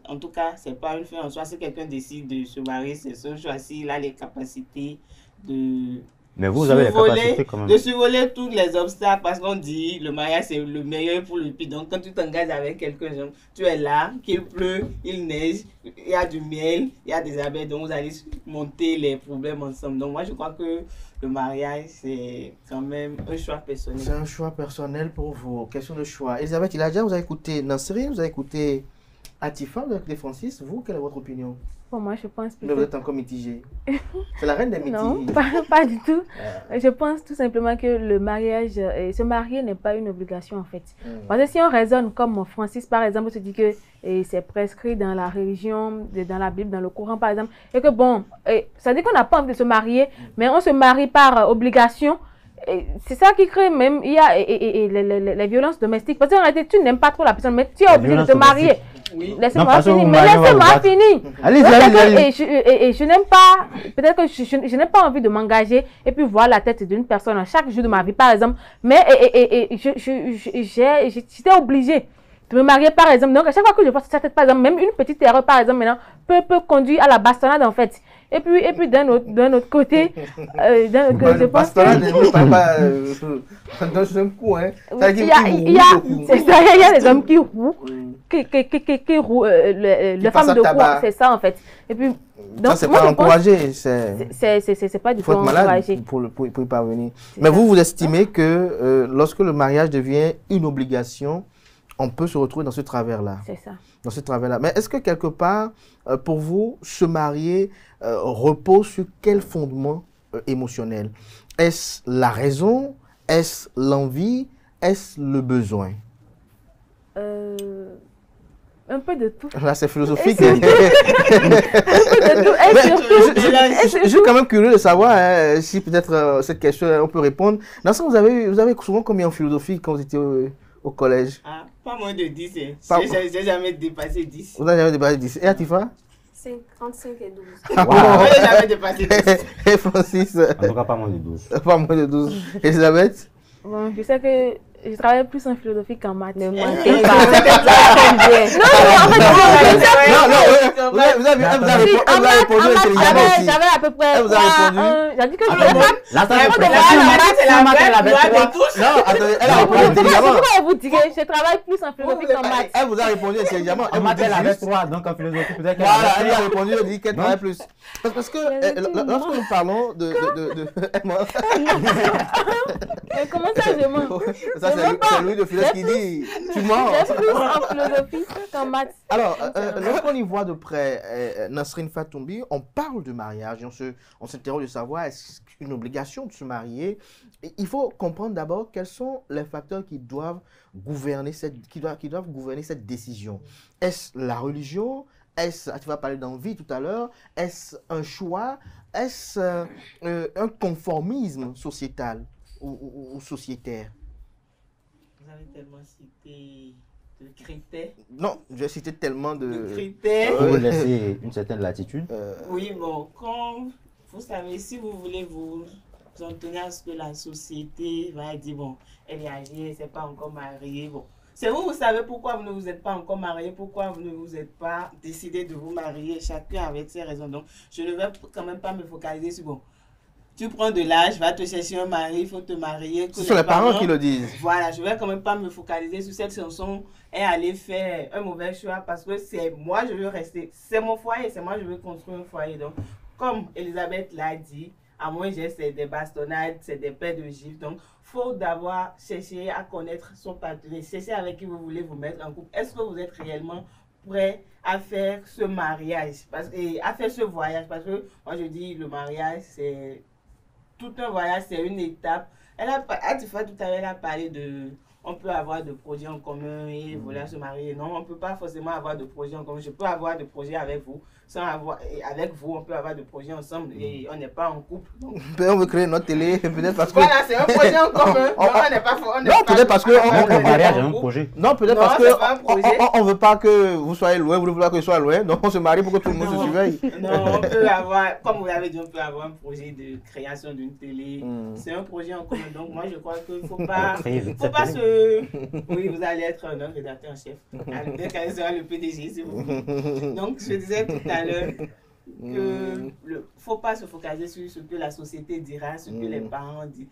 en tout cas, c'est pas une fin en soi. Si quelqu'un décide de se marier, c'est son choix. S'il a les capacités de... Mais vous avez les capacités quand même. De survoler tous les obstacles parce qu'on dit le mariage c'est le meilleur pour le pire. Donc quand tu t'engages avec quelqu'un, tu es là, qu'il pleut, il neige, il y a du miel, il y a des abeilles, donc vous allez monter les problèmes ensemble. Donc moi je crois que le mariage c'est quand même un choix personnel. C'est un choix personnel pour vous. Question de choix. Elisabeth Iladia, vous avez écouté Nasrin, vous avez écouté Atifa, vous avez écouté Francis. Vous, quelle est votre opinion? Bon, moi, je pense plutôt... Mais vous êtes encore mitigé. C'est la reine des mitigés. Non, pas du tout. Je pense tout simplement que le mariage, se marier n'est pas une obligation en fait. Parce que si on raisonne comme Francis, par exemple, se dit que c'est prescrit dans la religion, dans la Bible, dans le Coran, par exemple, et que bon, ça dit qu'on n'a pas envie de se marier, mais on se marie par obligation. C'est ça qui crée même, il y a les violences domestiques. Parce qu'en réalité, tu n'aimes pas trop la personne, mais tu es obligé de te marier. Oui. Laissez-moi finir. Mais laissez-moi finir. Allez. Et je n'aime pas, peut-être que je n'ai pas envie de m'engager et puis voir la tête d'une personne chaque jour de ma vie, par exemple. Mais j'étais obligée de me marier, par exemple. Donc, à chaque fois que je vois cette tête, par exemple, même une petite erreur, par exemple, maintenant, peut conduire à la bastonnade, en fait. Et puis d'un autre côté, je pense que... Il y a des hommes qui rouent, qui rouent les femmes de quoi, c'est ça en fait. Et puis, donc, ça, c'est pas encouragé. C'est pas du tout encouragé. Pour y parvenir. Mais vous estimez que lorsque le mariage devient une obligation, on peut se retrouver dans ce travers-là. C'est ça. Dans ce travers-là. Mais est-ce que quelque part, pour vous, se marier repose sur quel fondement émotionnel? Est-ce la raison? Est-ce l'envie? Est-ce le besoin? Un peu de tout. Là, c'est philosophique. Un peu de tout. Je suis quand même curieux de savoir si peut-être cette question, on peut répondre. Dans ce vous avez souvent combien en philosophie quand vous étiez au collège? Pas moins de 10. J'ai jamais dépassé 10. Vous n'avez jamais dépassé 10. Et Atifa? 35 et 12. Wow. J'ai jamais dépassé 10. Et Francis? En tout cas, pas moins de 12. Pas moins de 12. Elisabeth? Bon, je sais que je travaille plus en philosophie qu'en maths. Ne mentez pas. Vous avez répondu intelligemment aussi. J'avais à peu près. Vous avez répondu. J'ai dit que je n'avais pas. La non, attendez, elle a répondu intelligemment. Pourquoi vous dites que je travaille plus en philosophie qu'en maths? Elle vous a répondu intelligemment. En maths, elle avait 3, donc en philosophie, peut-être qu'elle voilà, elle a répondu, elle dit qu'elle travaille plus. Parce que lorsque nous parlons de... Mais comment ça, je mens? Ça, c'est Louis de Funès qui dit tu mens. J'ai plus en philosophie qu'en maths. Alors, lorsqu'on y voit de près Nasrin Fatoumbi, on parle de mariage et on s'interroge de savoir est-ce une obligation de se marier. Et il faut comprendre d'abord quels sont les facteurs qui doivent gouverner cette décision. Est-ce la religion? Est-ce, tu vas parler d'envie tout à l'heure, est-ce un choix? Est-ce un conformisme sociétal ou sociétaire? Vous avez tellement cité de critères. Non, j'ai cité tellement de critères. Pour vous laisser une certaine latitude. Oui, bon, comme vous savez, si vous voulez vous en tenir à ce que la société va dire, bon, elle est âgée, elle ne s'est pas encore mariée, bon. C'est vous, vous savez pourquoi vous ne vous êtes pas encore marié, pourquoi vous ne vous êtes pas décidé de vous marier, chacun avec ses raisons. Donc, je ne vais quand même pas me focaliser sur, bon, tu prends de l'âge, va te chercher un mari, il faut te marier. Ce sont les parents qui le disent. Voilà, je ne vais quand même pas me focaliser sur cette chanson et aller faire un mauvais choix parce que c'est moi, je veux rester. C'est mon foyer, c'est moi, je veux construire un foyer. Donc, comme Elisabeth l'a dit, à moins c'est des bastonnades, c'est des paires de gifles. Donc, faut d'abord chercher à connaître son partenaire, chercher avec qui vous voulez vous mettre en couple. Est-ce que vous êtes réellement prêt à faire ce mariage et à faire ce voyage? Parce que moi, je dis, le mariage, c'est tout un voyage, c'est une étape. Atifa, tout à l'heure, elle a parlé de... On peut avoir des projets en commun et vouloir se marier. Non, on ne peut pas forcément avoir de projets en commun. Je peux avoir des projets avec vous. Sans avoir, et avec vous, on peut avoir des projets ensemble et on n'est pas en couple. Donc... On veut créer notre télé, peut-être parce que... Voilà, c'est un projet en commun. On n'est pas... Non, peut-être parce que... Le mariage est un projet. Non, peut-être parce que on ne veut pas que vous soyez loin, vous ne voulez pas que je sois loin. Donc on se marie pour que tout le monde se surveille. Non, on peut avoir, comme vous l'avez dit, on peut avoir un projet de création d'une télé. C'est un projet en commun. Donc moi, je crois qu'il ne faut pas se... Oui, vous allez être un rédacteur en chef. Dès qu'elle sera le PDG, c'est vous. Donc, je disais tout à l'heure que ne faut pas se focaliser sur ce que la société dira, ce que les parents disent.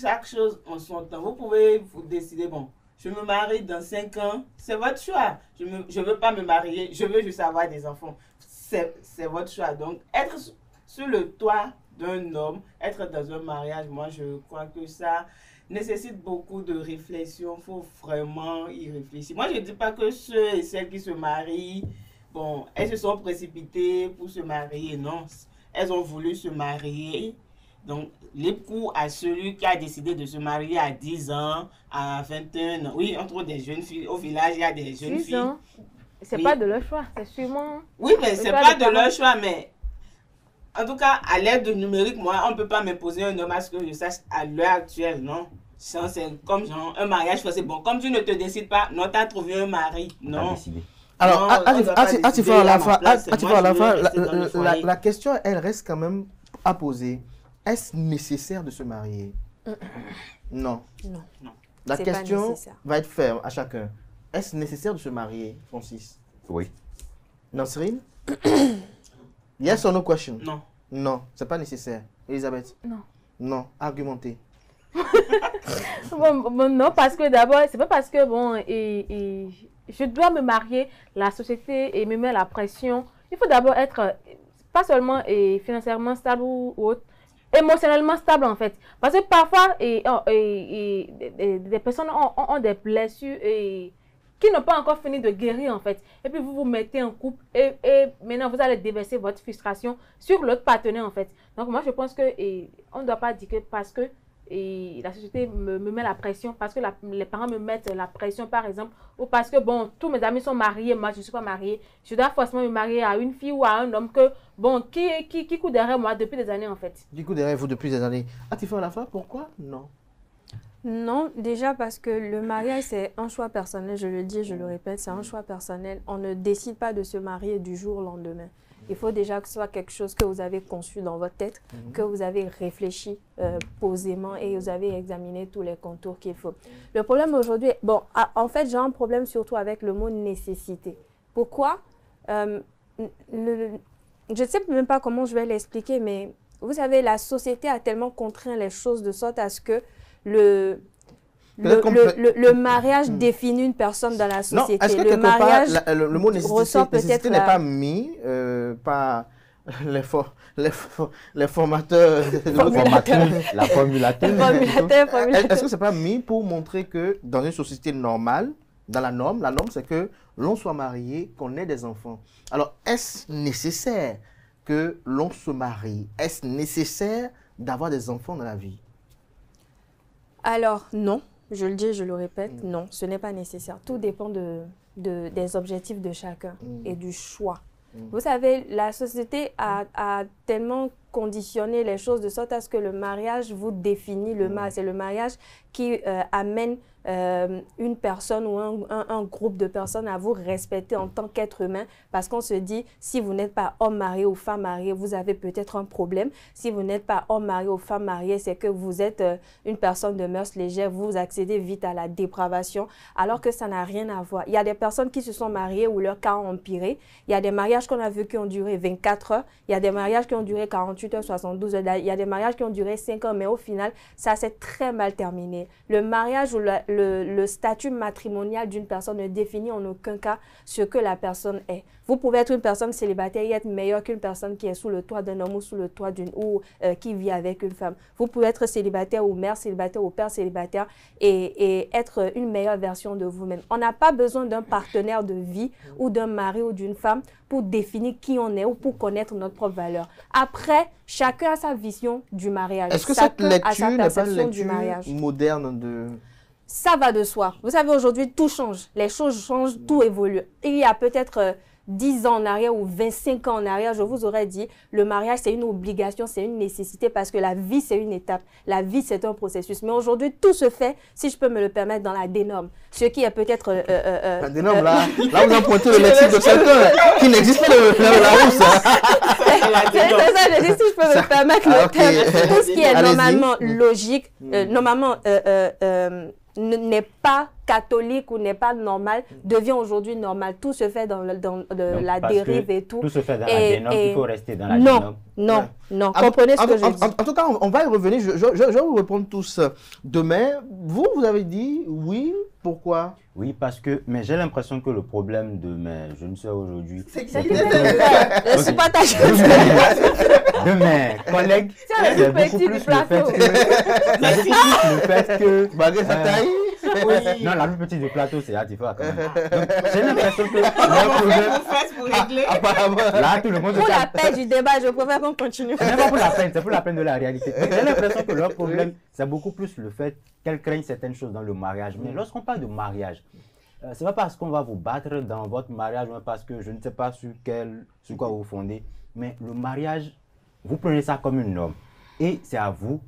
Chaque chose en son temps. Vous pouvez vous décider, bon, je me marie dans 5 ans, c'est votre choix. Je ne veux pas me marier, je veux juste avoir des enfants. C'est votre choix. Donc, être sur le toit d'un homme, être dans un mariage, moi, je crois que ça nécessite beaucoup de réflexion. Il faut vraiment y réfléchir. Moi, je ne dis pas que ceux et celles qui se marient, bon, elles se sont précipitées pour se marier. Non, elles ont voulu se marier. Donc, l'époux à celui qui a décidé de se marier à 10 ans, à 21 ans. Oui, on trouve des jeunes filles. Au village, il y a des jeunes filles. C'est pas de leur choix, c'est sûrement... Oui, mais c'est pas de leur choix, mais... En tout cas, à l'aide du numérique, moi, on ne peut pas m'imposer un homme à ce que je sache à l'heure actuelle, non. C'est comme genre, un mariage, c'est bon. Comme tu ne te décides pas, non, tu as trouvé un mari, non. Alors, à la fin, la question, elle reste quand même à poser. Est-ce nécessaire de se marier? Non. Non. La question va être ferme à chacun. Est-ce nécessaire de se marier, Francis? Oui. Nasrine? Yes or no question? Non. Non, c'est pas nécessaire. Elisabeth? Non. Non, argumentez. Non, parce que d'abord, c'est pas parce que, bon, je dois me marier, la société et me met la pression. Il faut d'abord être, pas seulement financièrement stable ou autre, émotionnellement stable en fait. Parce que parfois, des personnes ont des blessures qui n'ont pas encore fini de guérir en fait. Et puis vous vous mettez en couple et maintenant vous allez déverser votre frustration sur l'autre partenaire en fait. Donc moi je pense que on ne doit pas dire que parce que la société me met la pression, parce que les parents me mettent la pression par exemple, ou parce que bon, tous mes amis sont mariés, moi je ne suis pas mariée, je dois forcément me marier à une fille ou à un homme que, bon, qui court derrière moi depuis des années en fait. Qui court derrière vous depuis des années. Atifa Olafa, pourquoi? Non. Non, déjà parce que le mariage, c'est un choix personnel, je le dis, je le répète, c'est un choix personnel. On ne décide pas de se marier du jour au lendemain. Il faut déjà que ce soit quelque chose que vous avez conçu dans votre tête, que vous avez réfléchi posément et vous avez examiné tous les contours qu'il faut. Le problème aujourd'hui, bon, en fait, j'ai un problème surtout avec le mot nécessité. Pourquoi? Je ne sais même pas comment je vais l'expliquer, mais vous savez, la société a tellement contraint les choses de sorte à ce que le mariage définit une personne dans la société. Non, est-ce que le mariage le mot nécessité n'est pas mis par les formateurs, la formulateur. Est-ce que ce n'est pas mis pour montrer que dans une société normale, dans la norme c'est que l'on soit marié, qu'on ait des enfants. Alors, est-ce nécessaire que l'on se marie? Est-ce nécessaire d'avoir des enfants dans la vie? Alors, non. Je le dis, je le répète, non, ce n'est pas nécessaire. Tout dépend des objectifs de chacun et du choix. Vous savez, la société a tellement conditionné les choses de sorte à ce que le mariage vous définit. C'est le mariage qui amène une personne ou un groupe de personnes à vous respecter en tant qu'être humain, parce qu'on se dit, si vous n'êtes pas homme marié ou femme mariée, vous avez peut-être un problème. Si vous n'êtes pas homme marié ou femme mariée, c'est que vous êtes une personne de mœurs légères, vous accédez vite à la dépravation, alors que ça n'a rien à voir. Il y a des personnes qui se sont mariées où leur cas a empiré. Il y a des mariages qu'on a vus qui ont duré 24 heures. Il y a des mariages qui ont duré 48 heures, 72 heures. Il y a des mariages qui ont duré 5 ans, mais au final, ça s'est très mal terminé. Le mariage ou le statut matrimonial d'une personne ne définit en aucun cas ce que la personne est. Vous pouvez être une personne célibataire et être meilleure qu'une personne qui est sous le toit d'un homme ou sous le toit d'une qui vit avec une femme. Vous pouvez être célibataire ou mère célibataire ou père célibataire et être une meilleure version de vous-même. On n'a pas besoin d'un partenaire de vie ou d'un mari ou d'une femme pour définir qui on est ou pour connaître notre propre valeur. Après, chacun a sa vision du mariage. Est-ce que cette lecture n'est pas une lecture moderne de... Ça va de soi. Vous savez, aujourd'hui, tout change. Les choses changent, tout évolue. Il y a peut-être 10 ans en arrière ou 25 ans en arrière, je vous aurais dit, le mariage, c'est une obligation, c'est une nécessité parce que la vie, c'est une étape. La vie, c'est un processus. Mais aujourd'hui, tout se fait, si je peux me le permettre, dans la dénorme. Ce qui est peut-être... la dénorme, là vous empruntez le lexique de quelqu'un qui n'existe pas la rousse. C'est ça, je dis, si je peux me permettre le terme. Tout ce qui est normalement logique, normalement... n'est pas catholique ou n'est pas normal, devient aujourd'hui normal. Tout se fait dans la dérive et tout. Tout se fait dans la dénorme, il faut rester dans la dénorme. Non, comprenez ce que je dis. En tout cas, on va y revenir. Je vais vous répondre tous demain. Vous avez dit oui, pourquoi? Oui, parce que, mais j'ai l'impression que le problème de mes jeunes soeurs aujourd'hui, c'est je suis pas ta jeune de mes collègues, c'est beaucoup plus le fait que... Non, la plus petite du plateau, c'est Atifa. J'ai l'impression que... Là, tout le monde... Pour la peine du débat, je préfère qu'on continue. Ce n'est pas pour la peine, c'est pour la peine de la réalité. J'ai l'impression que leur problème, c'est beaucoup plus le fait qu'elles craignent certaines choses dans le mariage. Mais lorsqu'on parle de mariage, ce n'est pas parce qu'on va vous battre dans votre mariage, ou parce que je ne sais pas sur quoi vous fondez, mais le mariage, vous prenez ça comme une norme. Et c'est à vous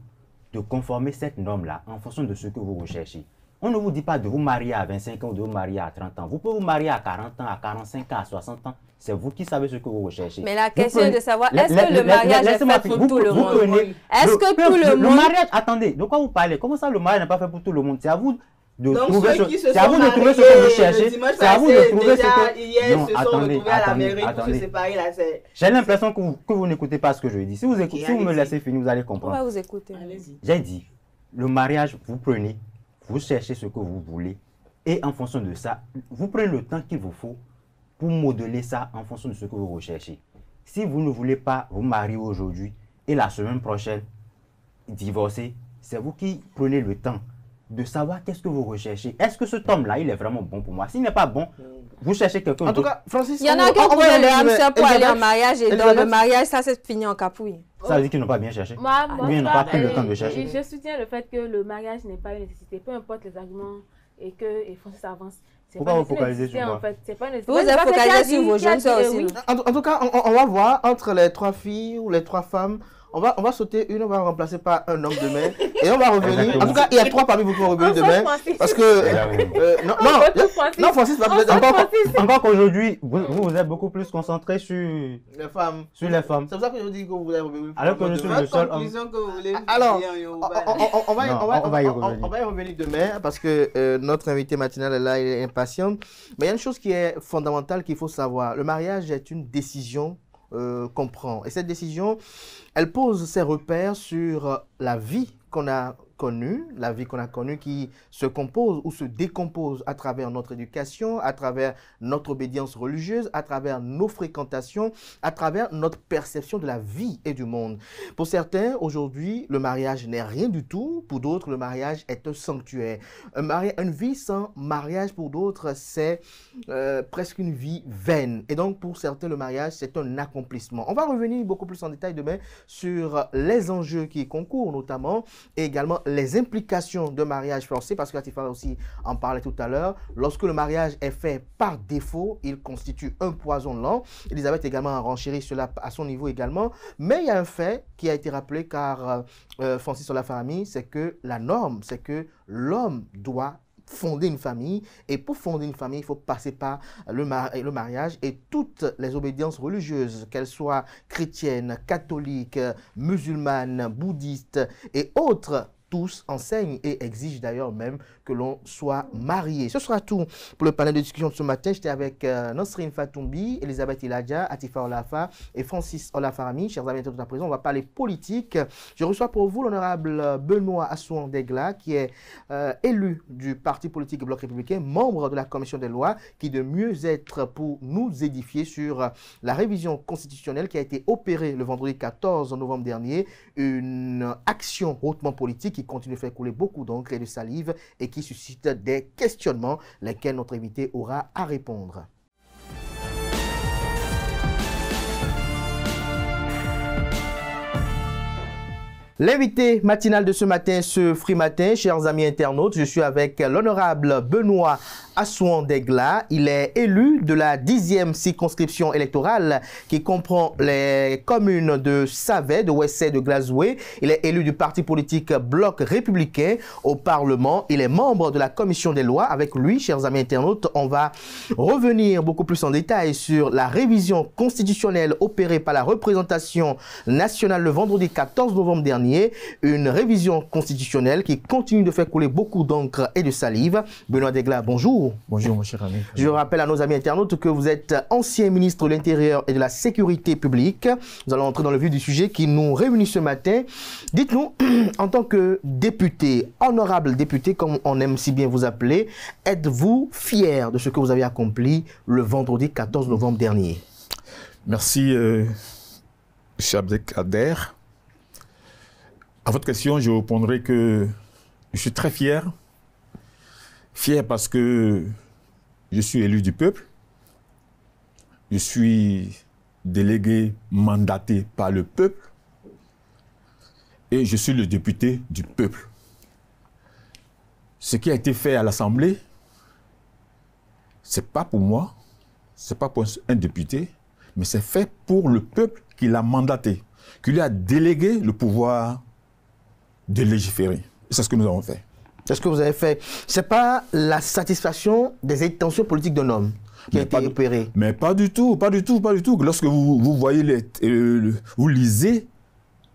de conformer cette norme-là en fonction de ce que vous recherchez. On ne vous dit pas de vous marier à 25 ans ou de vous marier à 30 ans. Vous pouvez vous marier à 40 ans, à 45 ans, à 60 ans. C'est vous qui savez ce que vous recherchez. Mais la question est de savoir, est-ce que le mariage est fait pour tout le monde? Est-ce que tout le monde... Le mariage, attendez, de quoi vous parlez? Comment ça le mariage n'est pas fait pour tout le monde? C'est à vous de trouver ce que vous cherchez. C'est à vous de trouver ce que... Non, attendez. J'ai l'impression que vous n'écoutez pas ce que je dis. Si vous me laissez finir, vous allez comprendre. On va vous écouter. J'ai dit, le mariage, vous prenez, vous cherchez ce que vous voulez et en fonction de ça, vous prenez le temps qu'il vous faut pour modeler ça en fonction de ce que vous recherchez. Si vous ne voulez pas vous marier aujourd'hui et la semaine prochaine divorcer, c'est vous qui prenez le temps de savoir qu'est-ce que vous recherchez. Est-ce que cet homme-là, il est vraiment bon pour moi? S'il n'est pas bon, vous cherchez quelqu'un d'autre. En tout cas, Francis, il y en a qui ont trouvé le hamster pour aller en mariage et dans le mariage, ça s'est fini en capouille. Ça veut dire qu'ils n'ont pas bien cherché. Ou bien ils n'ont pas pris le temps de chercher. Je soutiens le fait que le mariage n'est pas une nécessité, peu importe les arguments et que Francis avance. Pourquoi vous focalisez sur moi? Vous êtes focalisé sur vos jeunes soeurs aussi. En tout cas, on va voir entre les 3 filles ou les 3 femmes. On va sauter une, on va remplacer par un homme demain et on va revenir. En tout cas, il y a 3 parmi vous qui vont revenir demain. Parce que... non, Francis va peut-être encore qu'aujourd'hui, vous êtes beaucoup plus concentré sur les femmes. C'est pour ça que je dis que vous allez revenir. Alors que je suis le seul homme. Alors, on va y revenir demain parce que notre invité matinal est là, il est impatient. Mais il y a une chose qui est fondamentale qu'il faut savoir. Le mariage est une décision qu'on prend. Et cette décision, elle pose ses repères sur la vie qu'on a connue, qui se compose ou se décompose à travers notre éducation, à travers notre obédience religieuse, à travers nos fréquentations, à travers notre perception de la vie et du monde. Pour certains, aujourd'hui, le mariage n'est rien du tout. Pour d'autres, le mariage est un sanctuaire. Une vie sans mariage, pour d'autres, c'est presque une vie vaine. Et donc, pour certains, le mariage, c'est un accomplissement. On va revenir beaucoup plus en détail demain sur les enjeux qui concourent, notamment, et également les implications de mariage forcé, parce que Atifa aussi en parlait tout à l'heure. Lorsque le mariage est fait par défaut, il constitue un poison lent. Elisabeth également a renchéri cela à son niveau également. Mais il y a un fait qui a été rappelé par Francis Olafahami, c'est que la norme, c'est que l'homme doit fonder une famille. Et pour fonder une famille, il faut passer par le mariage et toutes les obédiences religieuses, qu'elles soient chrétiennes, catholiques, musulmanes, bouddhistes et autres, tous enseignent et exigent d'ailleurs même que l'on soit marié. Ce sera tout pour le panel de discussion de ce matin. J'étais avec Nasrine Fatoumbi, Elisabeth Iladja, Atifa Olafa et Francis Olafarami. Chers amis, à présent, on va parler politique. Je reçois pour vous l'honorable Benoît Assouan-Degla, qui est élu du parti politique Bloc républicain, membre de la commission des lois, qui de mieux être pour nous édifier sur la révision constitutionnelle qui a été opérée le vendredi 14 novembre dernier. Une action hautement politique qui continue de faire couler beaucoup d'encre et de salive et qui suscite des questionnements, lesquels notre invité aura à répondre. L'invité matinal de ce matin, ce Free Matin, chers amis internautes, je suis avec l'honorable Benoît Assouan-Degla. Il est élu de la 10e circonscription électorale qui comprend les communes de Savet, de Ouessé, de Glazoué. Il est élu du parti politique Bloc républicain au Parlement. Il est membre de la commission des lois. Avec lui, chers amis internautes, on va revenir beaucoup plus en détail sur la révision constitutionnelle opérée par la représentation nationale le vendredi 14 novembre dernier. Une révision constitutionnelle qui continue de faire couler beaucoup d'encre et de salive. Benoît Degla, bonjour. Bonjour, mon cher ami. Je rappelle à nos amis internautes que vous êtes ancien ministre de l'Intérieur et de la Sécurité publique. Nous allons entrer dans le vif du sujet qui nous réunit ce matin. Dites-nous, en tant que député, honorable député, comme on aime si bien vous appeler, êtes-vous fier de ce que vous avez accompli le vendredi 14 novembre dernier? Merci, M. Abdelkader. À votre question, je répondrai que je suis très fier. Fier parce que je suis élu du peuple. Je suis délégué mandaté par le peuple. Et je suis le député du peuple. Ce qui a été fait à l'Assemblée, ce n'est pas pour moi, ce n'est pas pour un député, mais c'est fait pour le peuple qui l'a mandaté, qui lui a délégué le pouvoir de légiférer. C'est ce que nous avons fait. C'est ce que vous avez fait. Ce n'est pas la satisfaction des intentions politiques d'un homme qui a été opérée. Mais pas du tout, pas du tout, pas du tout. Lorsque vous voyez, vous lisez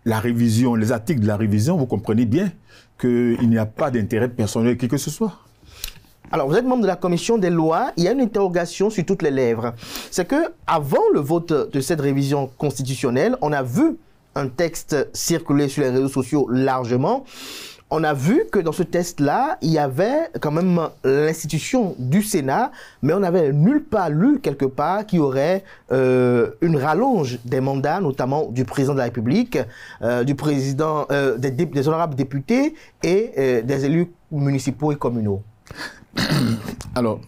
la révision, les articles de la révision, vous comprenez bien qu'il n'y a pas d'intérêt personnel qui que ce soit. Alors, vous êtes membre de la commission des lois. Il y a une interrogation sur toutes les lèvres. C'est que avant le vote de cette révision constitutionnelle, on a vu un texte circuler sur les réseaux sociaux largement. On a vu que dans ce texte-là, il y avait quand même l'institution du Sénat, mais on n'avait nulle part lu quelque part qu'il y aurait une rallonge des mandats, notamment du président de la République, du président, des honorables députés et des élus municipaux et communaux. Alors,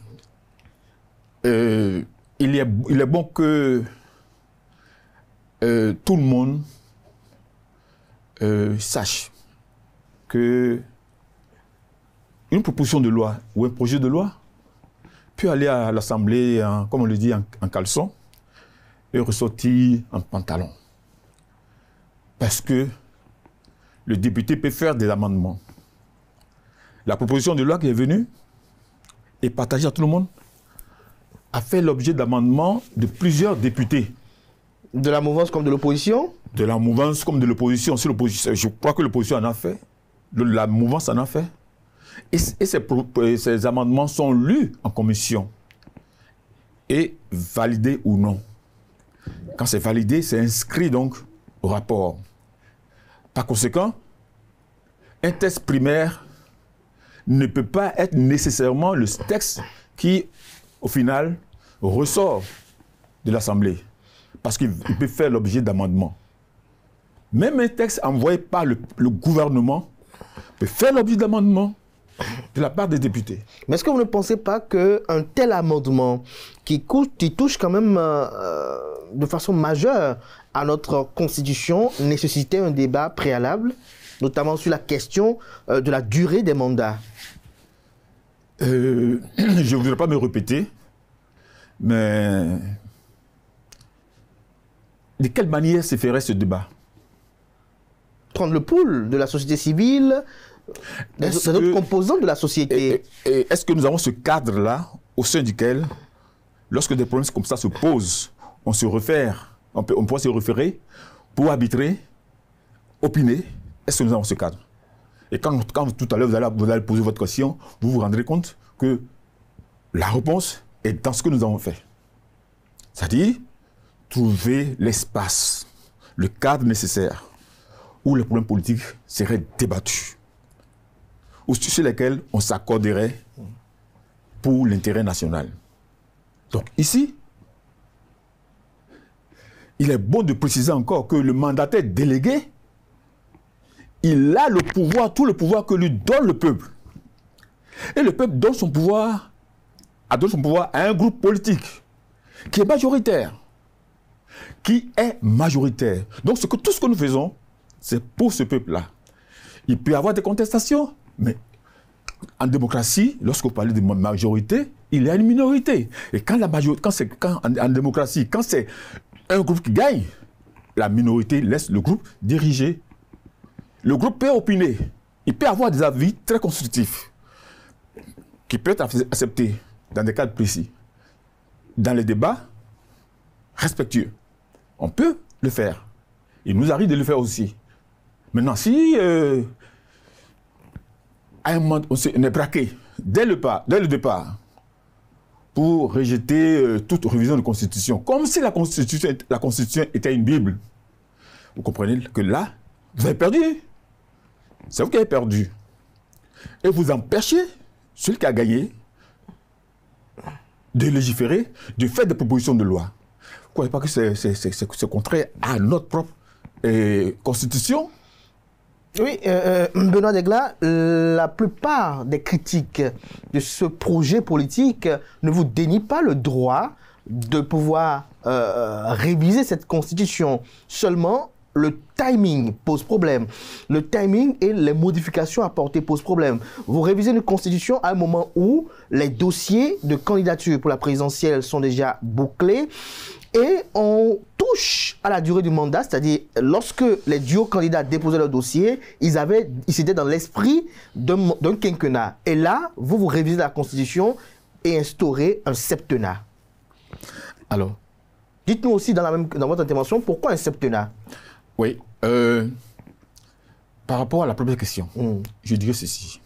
il est bon que tout le monde sache que une proposition de loi ou un projet de loi peut aller à l'Assemblée, comme on le dit, en caleçon et ressortir en pantalon. Parce que le député peut faire des amendements. La proposition de loi qui est venue et partagée à tout le monde a fait l'objet d'amendements de plusieurs députés. De la mouvance comme de l'opposition? De la mouvance comme de l'opposition. Je crois que l'opposition en a fait. La mouvance en a fait. Et ces amendements sont lus en commission et validés ou non. Quand c'est validé, c'est inscrit donc au rapport. Par conséquent, un texte primaire ne peut pas être nécessairement le texte qui, au final, ressort de l'Assemblée. Parce qu'il peut faire l'objet d'amendements. Même un texte envoyé par le gouvernement peut faire l'objet d'amendements de la part des députés. Mais est-ce que vous ne pensez pas qu'un tel amendement qui touche quand même de façon majeure à notre Constitution nécessitait un débat préalable, notamment sur la question de la durée des mandats? Je ne voudrais pas me répéter, mais de quelle manière se ferait ce débat? Prendre le pouls de la société civile, d'autres composants de la société. Est-ce que nous avons ce cadre-là au sein duquel, lorsque des problèmes comme ça se posent, on peut se référer pour arbitrer, opiner? Est-ce que nous avons ce cadre? Et quand tout à l'heure vous allez poser votre question, vous vous rendrez compte que la réponse est dans ce que nous avons fait. C'est-à-dire trouver l'espace, le cadre nécessaire où les problèmes politiques seraient débattus, ou sur lesquels on s'accorderait pour l'intérêt national. Donc ici, il est bon de préciser encore que le mandataire délégué, il a le pouvoir, tout le pouvoir que lui donne le peuple. Et le peuple donne son pouvoir à un groupe politique qui est majoritaire. Donc tout ce que nous faisons, c'est pour ce peuple-là. Il peut y avoir des contestations, mais en démocratie, lorsque vous parlez de majorité, il y a une minorité. Et en démocratie, quand c'est un groupe qui gagne, la minorité laisse le groupe diriger. Le groupe peut opiner. Il peut avoir des avis très constructifs qui peuvent être acceptés dans des cadres précis. Dans les débats respectueux, on peut le faire. Il nous arrive de le faire aussi. Maintenant, si à un moment on est braqué dès le départ pour rejeter toute révision de la Constitution, comme si la Constitution était une Bible, vous comprenez que là, vous avez perdu. C'est vous qui avez perdu. Et vous empêchez celui qui a gagné de légiférer, de faire des propositions de loi. Vous ne croyez pas que c'est contraire à notre propre Constitution? Oui, Benoît Degla, la plupart des critiques de ce projet politique ne vous dénient pas le droit de pouvoir réviser cette Constitution. Seulement, le timing pose problème. Le timing et les modifications apportées posent problème. Vous révisez une Constitution à un moment où les dossiers de candidature pour la présidentielle sont déjà bouclés. Et on touche à la durée du mandat, c'est-à-dire lorsque les duos candidats déposaient leur dossier, ils étaient dans l'esprit d'un quinquennat. Et là, vous révisez la Constitution et instaurez un septennat. Alors, dites-nous aussi dans votre intervention, pourquoi un septennat? Oui. Par rapport à la première question, je dirais ceci.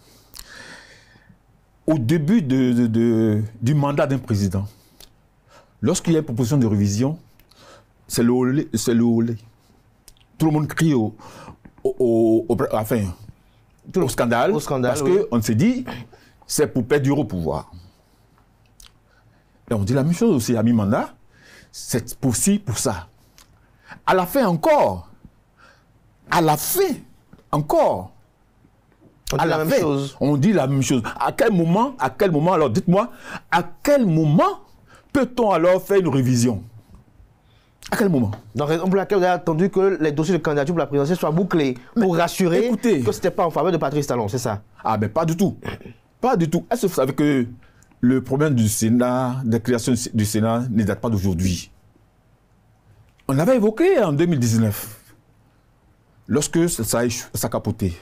Au début du mandat d'un président, lorsqu'il y a une proposition de révision, c'est le olé. Tout le monde crie au scandale, parce qu'on s'est dit, c'est pour perdurer au pouvoir. Et on dit la même chose aussi à mi-mandat, c'est pour ci, pour ça. À la fin encore, on dit la même chose. À quel moment, alors dites-moi, à quel moment peut-on alors faire une révision? À quel moment? Donc, raison pour laquelle vous avez attendu que les dossiers de candidature pour la présidentielle soient bouclés pour rassurer que ce n'était pas en faveur de Patrice Talon, c'est ça? Ah ben pas du tout. Pas du tout. Est-ce que vous savez que le problème du Sénat, des créations du Sénat ne date pas d'aujourd'hui? On l'avait évoqué en 2019, lorsque ça a capoté.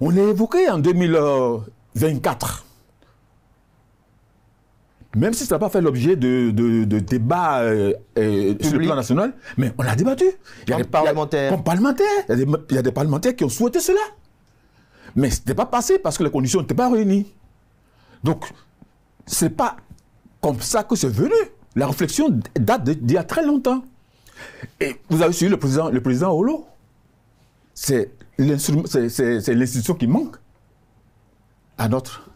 On l'a évoqué en 2024. Même si ça n'a pas fait l'objet de débats sur le plan national, mais on l'a débattu. Il y a des parlementaires. Il y a des parlementaires qui ont souhaité cela. Mais ce n'était pas passé parce que les conditions n'étaient pas réunies. Donc, ce n'est pas comme ça que c'est venu. La réflexion date d'il y a très longtemps. Et vous avez suivi le président Olo. C'est l'institution qui manque à notre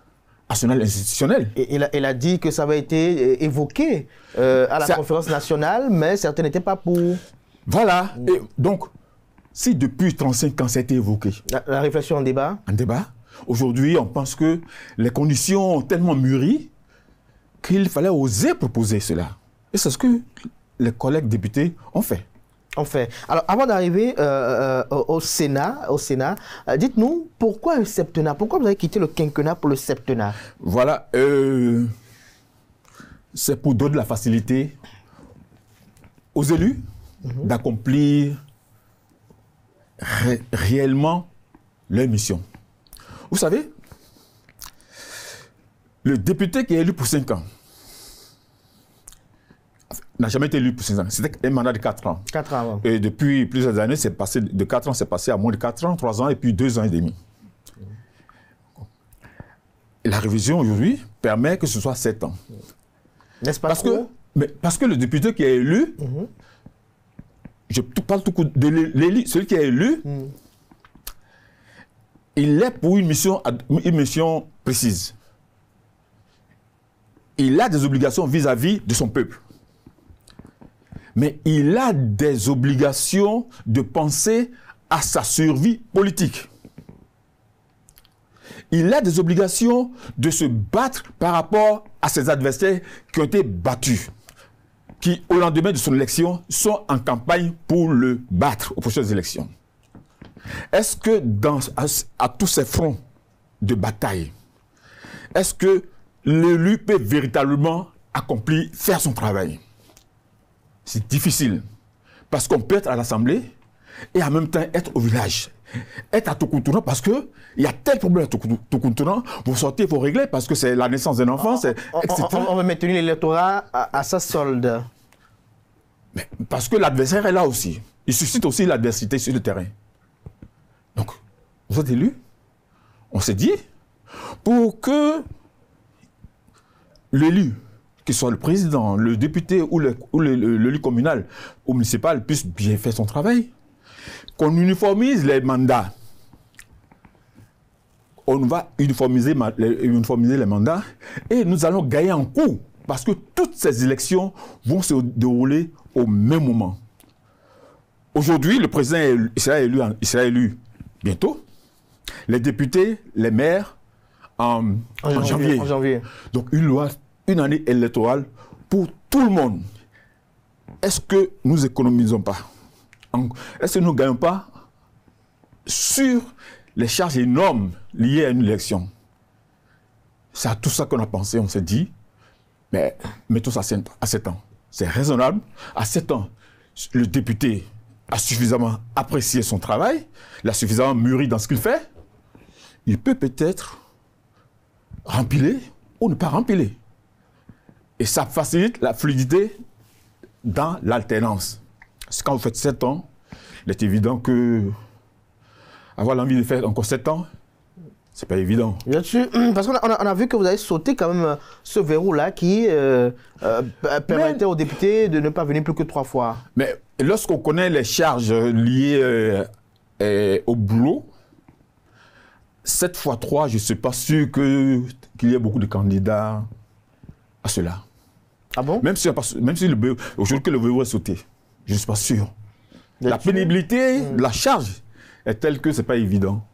arsenal institutionnel. Et il a dit que ça avait été évoqué à la conférence nationale, mais certains n'étaient pas pour. Voilà. Et donc, si depuis 35 ans ça a été évoqué. La réflexion en débat. En débat. Aujourd'hui, on pense que les conditions ont tellement mûri qu'il fallait oser proposer cela. Et c'est ce que les collègues députés ont fait. Alors, avant d'arriver au Sénat, dites-nous, pourquoi un septennat? Pourquoi vous avez quitté le quinquennat pour le septennat? Voilà. C'est pour donner de la facilité aux élus d'accomplir réellement leur mission. Vous savez, le député qui est élu pour 5 ans n'a jamais été élu pour 5 ans. C'était un mandat de 4 ans. 4 ans. Et depuis plusieurs années, c'est passé de 4 ans, c'est passé à moins de 4 ans, 3 ans et puis 2 ans et demi. Et la révision aujourd'hui permet que ce soit 7 ans. N'est-ce pas parce que le député qui est élu, je parle tout coup de l'élu, celui qui est élu, il est pour une mission précise. Il a des obligations vis-à-vis de son peuple. Mais il a des obligations de penser à sa survie politique. Il a des obligations de se battre par rapport à ses adversaires qui ont été battus, qui, au lendemain de son élection, sont en campagne pour le battre aux prochaines élections. Est-ce que à tous ces fronts de bataille, est-ce que l'élu peut véritablement accomplir, faire son travail? C'est difficile, parce qu'on peut être à l'Assemblée et en même temps être au village. Être à Tokoutouran parce qu'il y a tel problème à Tokoutouran, vous sortez, il faut régler parce que c'est la naissance d'un enfant, etc. On va maintenir l'électorat à sa solde. Mais parce que l'adversaire est là aussi. Il suscite aussi l'adversité sur le terrain. Donc, vous êtes élus, on s'est dit, pour que l'élu, qu'il soit le président, le député ou l'élu communal ou municipal puisse bien faire son travail, qu'on uniformise les mandats. On va uniformiser les mandats et nous allons gagner en coût parce que toutes ces élections vont se dérouler au même moment. Aujourd'hui, le président sera élu bientôt. Les députés, les maires en janvier. Donc une année électorale pour tout le monde. Est-ce que nous économisons pas? Est-ce que nous ne gagnons pas sur les charges énormes liées à une élection? C'est à tout ça qu'on a pensé. On s'est dit, mais mettons ça à 7 ans. C'est raisonnable. À 7 ans, le député a suffisamment apprécié son travail, il a suffisamment mûri dans ce qu'il fait. Il peut peut-être rempiler ou ne pas rempiler. Et ça facilite la fluidité dans l'alternance. Parce que quand vous faites 7 ans, il est évident que avoir l'envie de faire encore 7 ans, c'est pas évident. Bien sûr, parce qu'on a vu que vous avez sauté quand même ce verrou-là qui permettait aux députés de ne pas venir plus que 3 fois. Mais lorsqu'on connaît les charges liées au boulot, 7 fois 3, je ne suis pas sûr qu'il y ait beaucoup de candidats à cela. Ah bon? Même si aujourd'hui que le verrou est sauté, je ne suis pas sûr. La pénibilité de la charge est telle que ce n'est pas évident.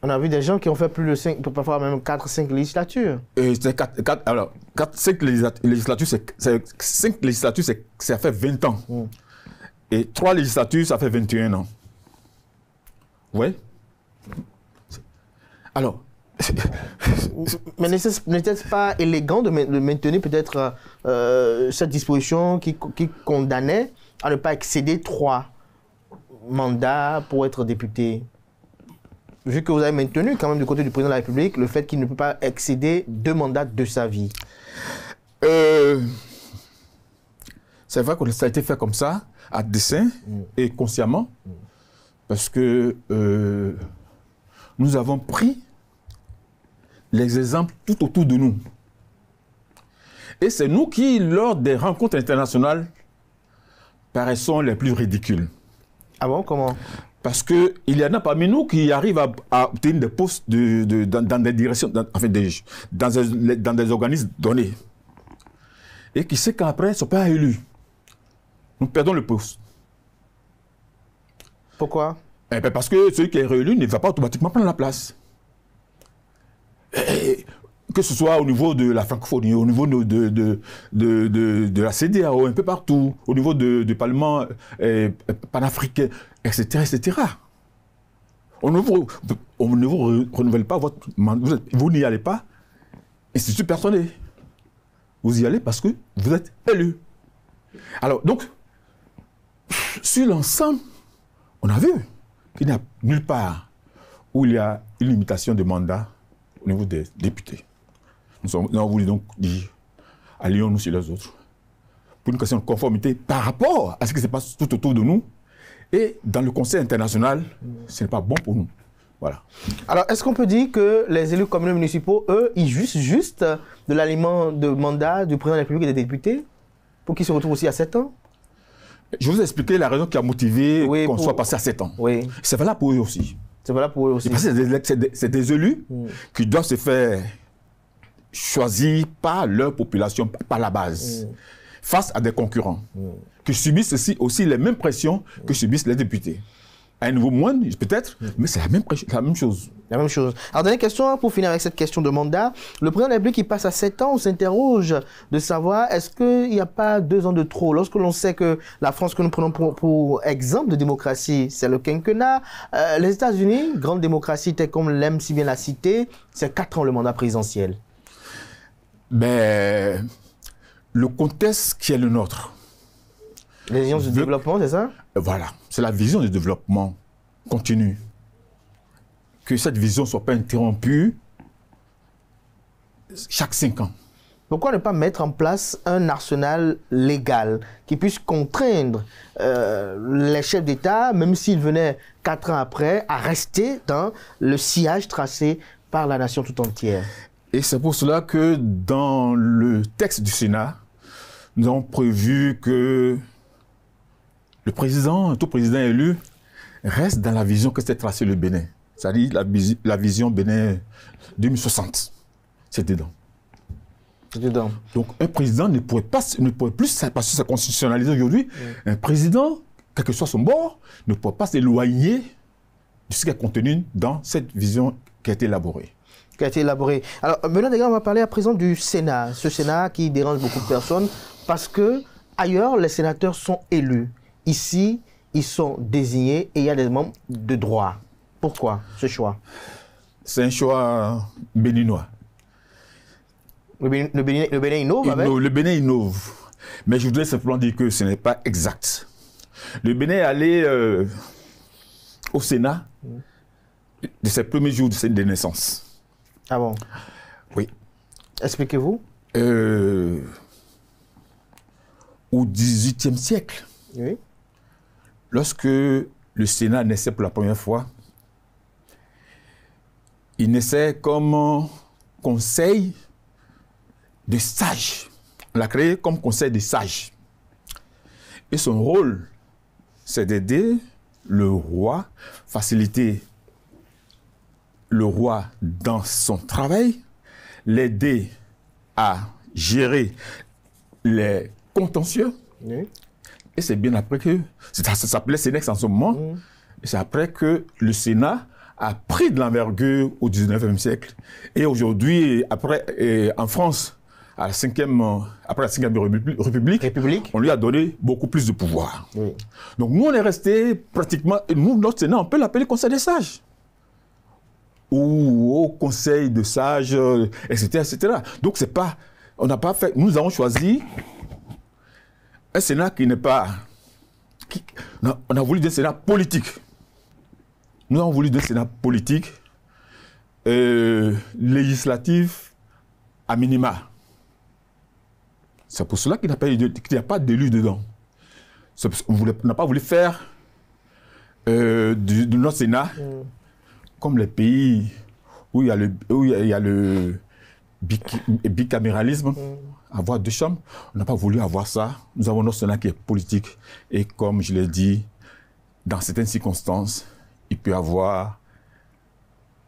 On a vu des gens qui ont fait plus de 5, parfois même 4-5 législatures. Alors, 5 législatures, ça fait 20 ans. Et 3 législatures, ça fait 21 ans. Oui. Alors, mais n'était-ce pas élégant de maintenir peut-être cette disposition qui condamnait à ne pas excéder 3 mandats pour être député? Vu que vous avez maintenu quand même du côté du président de la République le fait qu'il ne peut pas excéder 2 mandats de sa vie. C'est vrai que ça a été fait comme ça, à dessein et consciemment, parce que nous avons pris les exemples tout autour de nous. Et c'est nous qui, lors des rencontres internationales, paraissons les plus ridicules. Ah bon, comment? Parce qu'il y en a parmi nous qui arrivent à obtenir des postes dans des directions, dans des organismes donnés. Et qui sait qu'après, ils ne sont pas élus. Nous perdons le poste. Pourquoi? Parce que celui qui est réélu ne va pas automatiquement prendre la place. Que ce soit au niveau de la francophonie, au niveau de la CEDEAO, un peu partout, au niveau du Parlement panafricain, etc., etc. On ne vous renouvelle pas votre mandat, vous n'y allez pas, institut personnel. Vous y allez parce que vous êtes élu. Alors, donc, sur l'ensemble, on a vu qu'il n'y a nulle part où il y a une limitation de mandat au niveau des députés. Nous avons voulu donc dire, allions-nous sur les autres, pour une question de conformité par rapport à ce qui se passe tout autour de nous. Et dans le Conseil international, ce n'est pas bon pour nous. Voilà. Alors, est-ce qu'on peut dire que les élus communaux municipaux, eux, ils jouissent juste de l'aliment de mandat du président de la République et des députés pour qu'ils se retrouvent aussi à 7 ans? Je vous ai expliqué la raison qui a motivé qu'on soit passé à 7 ans. Oui. C'est valable pour eux aussi. C'est valable pour eux aussi. Parce que c'est des élus qui doivent se faire choisir par leur population, par la base, face à des concurrents qui subissent aussi les mêmes pressions que subissent les députés. À un niveau moindre, peut-être, mais c'est la même chose. La même chose. Alors, dernière question, pour finir avec cette question de mandat. Le président de la République qui passe à 7 ans, on s'interroge de savoir, est-ce qu'il n'y a pas 2 ans de trop? Lorsque l'on sait que la France que nous prenons pour exemple de démocratie, c'est le quinquennat. Les États-Unis, grande démocratie, telle qu'on l'aime si bien la citer, c'est 4 ans le mandat présidentiel. Mais le contexte qui est le nôtre. Les visions du développement, c'est ça? Voilà, c'est la vision du développement continu. Que cette vision ne soit pas interrompue chaque 5 ans. Pourquoi ne pas mettre en place un arsenal légal qui puisse contraindre les chefs d'État, même s'ils venaient 4 ans après, à rester dans le sillage tracé par la nation tout entière? Et c'est pour cela que dans le texte du Sénat, nous avons prévu que le président, tout président élu, reste dans la vision que s'est tracée le Bénin. C'est-à-dire la vision Bénin 2060. C'est dedans. C'est dedans. Donc un président ne pourrait plus, parce que c'est constitutionnalisé aujourd'hui, un président, quel que soit son bord, ne pourrait pas s'éloigner de ce qui est contenu dans cette vision qui a été élaborée. Alors maintenant, on va parler à présent du Sénat. Ce Sénat qui dérange beaucoup de personnes parce que ailleurs, les sénateurs sont élus. Ici, ils sont désignés et il y a des membres de droit. Pourquoi ce choix? C'est un choix béninois. Le Bénin innove avec? Le Bénin innove. Mais je voudrais simplement dire que ce n'est pas exact. Le Bénin est allé au Sénat de ses premiers jours de naissance. Ah bon? Oui. Expliquez-vous. Au XVIIIe siècle, oui. Lorsque le Sénat naissait pour la première fois, il naissait comme conseil de sages. On l'a créé comme conseil de sages. Et son rôle, c'est d'aider le roi, faciliter le roi dans son travail, l'aider à gérer les contentieux. Oui. Et c'est bien après que, ça s'appelait Sénex en ce moment, et c'est après que le Sénat a pris de l'envergure au 19e siècle. Et aujourd'hui, en France, après la 5e République, on lui a donné beaucoup plus de pouvoir. Oui. Donc nous, on est resté pratiquement, notre Sénat, on peut l'appeler Conseil des sages. Ou au Conseil de sages, etc., etc. Donc c'est pas, on n'a pas fait, nous avons choisi un Sénat qui n'est pas... on a voulu un Sénat politique. Nous avons voulu un Sénat politique, législatif, à minima. C'est pour cela qu'il n'y a pas d'élu dedans. On n'a pas voulu faire de notre Sénat comme les pays où il y a le bicaméralisme, avoir 2 chambres. On n'a pas voulu avoir ça. Nous avons notre Sénat qui est politique. Et comme je l'ai dit, dans certaines circonstances, il peut y avoir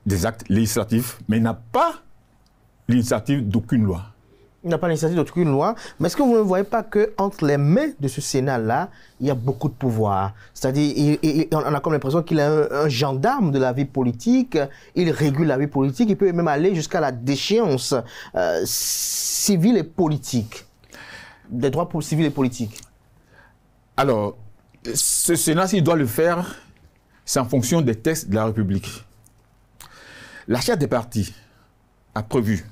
des actes législatifs, mais il n'a pas l'initiative d'aucune loi. Il n'a pas l'initiative d'aucune loi. Mais est-ce que vous ne voyez pas qu'entre les mains de ce Sénat-là, il y a beaucoup de pouvoir? C'est-à-dire, on a comme l'impression qu'il est un gendarme de la vie politique, il régule la vie politique, il peut même aller jusqu'à la déchéance civile et politique, des droits civils et politiques. Alors, ce Sénat, s'il doit le faire, c'est en fonction des textes de la République. La charte des partis a prévu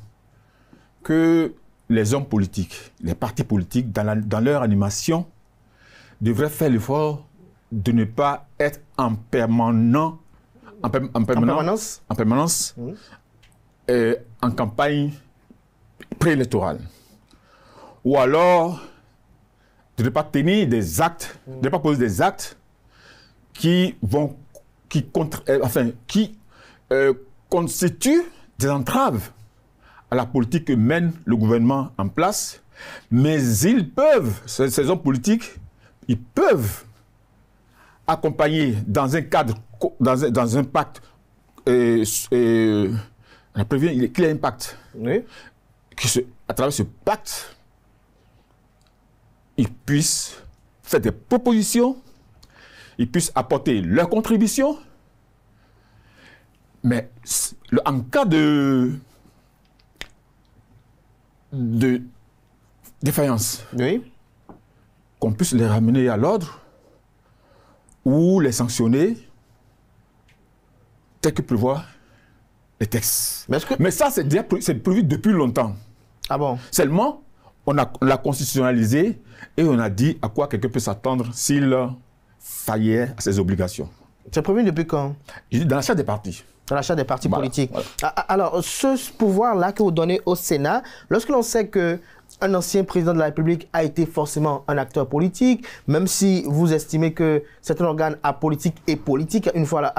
que les hommes politiques, les partis politiques, dans leur animation, devraient faire l'effort de ne pas être en en permanence, en campagne préélectorale. Ou alors de ne pas tenir des actes, de ne pas poser des actes qui constituent des entraves à la politique que mène le gouvernement en place, mais ils peuvent, ces hommes politiques, ils peuvent accompagner dans un cadre, dans un pacte, on a prévu qu'il y a un pacte, à travers ce pacte, ils puissent faire des propositions, ils puissent apporter leur contribution, mais en cas de défaillance, qu'on puisse les ramener à l'ordre ou les sanctionner tel que prévoit les textes. Mais ça, c'est prévu depuis longtemps. Ah bon? Seulement, on l'a constitutionnalisé et on a dit à quoi quelqu'un peut s'attendre s'il faillait à ses obligations. C'est prévu depuis quand? Dans la charte des partis. Dans la charte des partis politiques. Voilà. Alors, ce pouvoir-là que vous donnez au Sénat, lorsque l'on sait qu'un ancien président de la République a été forcément un acteur politique, même si vous estimez que c'est un organe apolitique et politique, une fois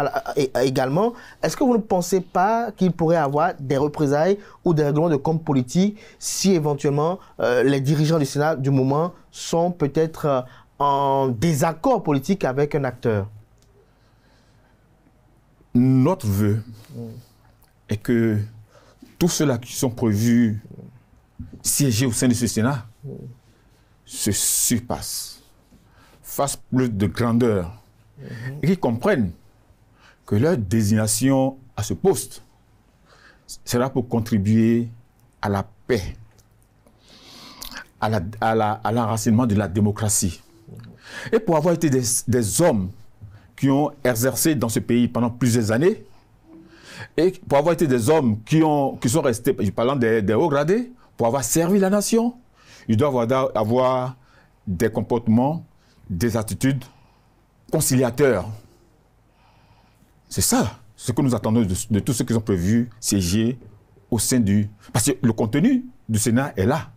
également, est-ce que vous ne pensez pas qu'il pourrait avoir des représailles ou des règlements de compte politique si éventuellement les dirigeants du Sénat du moment sont peut-être en désaccord politique avec un acteur? Notre vœu est que tous ceux-là qui sont prévus siéger au sein de ce Sénat se surpassent, fassent plus de grandeur et qu'ils comprennent que leur désignation à ce poste sera pour contribuer à la paix, à l'enracinement de la démocratie. Et pour avoir été des hommes qui ont exercé dans ce pays pendant plusieurs années, et pour avoir été des hommes qui sont restés, parlant des hauts gradés, pour avoir servi la nation, ils doivent avoir des comportements, des attitudes conciliateurs. C'est ça, ce que nous attendons de tous ceux qui sont prévus siéger au sein du... Parce que le contenu du Sénat est là.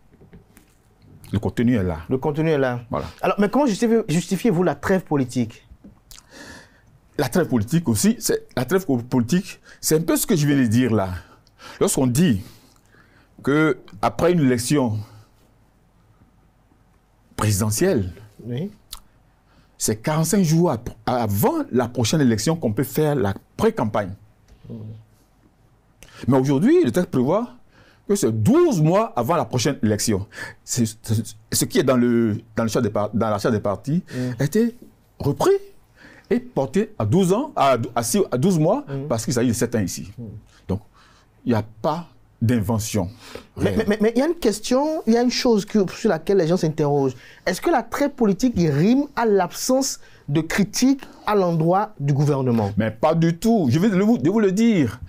Le contenu est là. Le contenu est là. Voilà. Alors, mais comment justifiez-vous la trêve politique? La trêve politique aussi, la trêve politique, c'est un peu ce que je viens de dire là. Lorsqu'on dit qu'après une élection présidentielle, c'est 45 jours avant la prochaine élection qu'on peut faire la pré-campagne. Mais aujourd'hui, le texte prévoit que c'est 12 mois avant la prochaine élection. Ce qui est dans la charte des partis a été repris et porté à 12 ans, à 12 mois, parce qu'il s'agit de 7 ans ici. Donc, il n'y a pas d'invention. Mais il y a une question, il y a une chose sur laquelle les gens s'interrogent. Est-ce que la trêve politique rime à l'absence de critique à l'endroit du gouvernement? Mais pas du tout. Je vais vous le dire.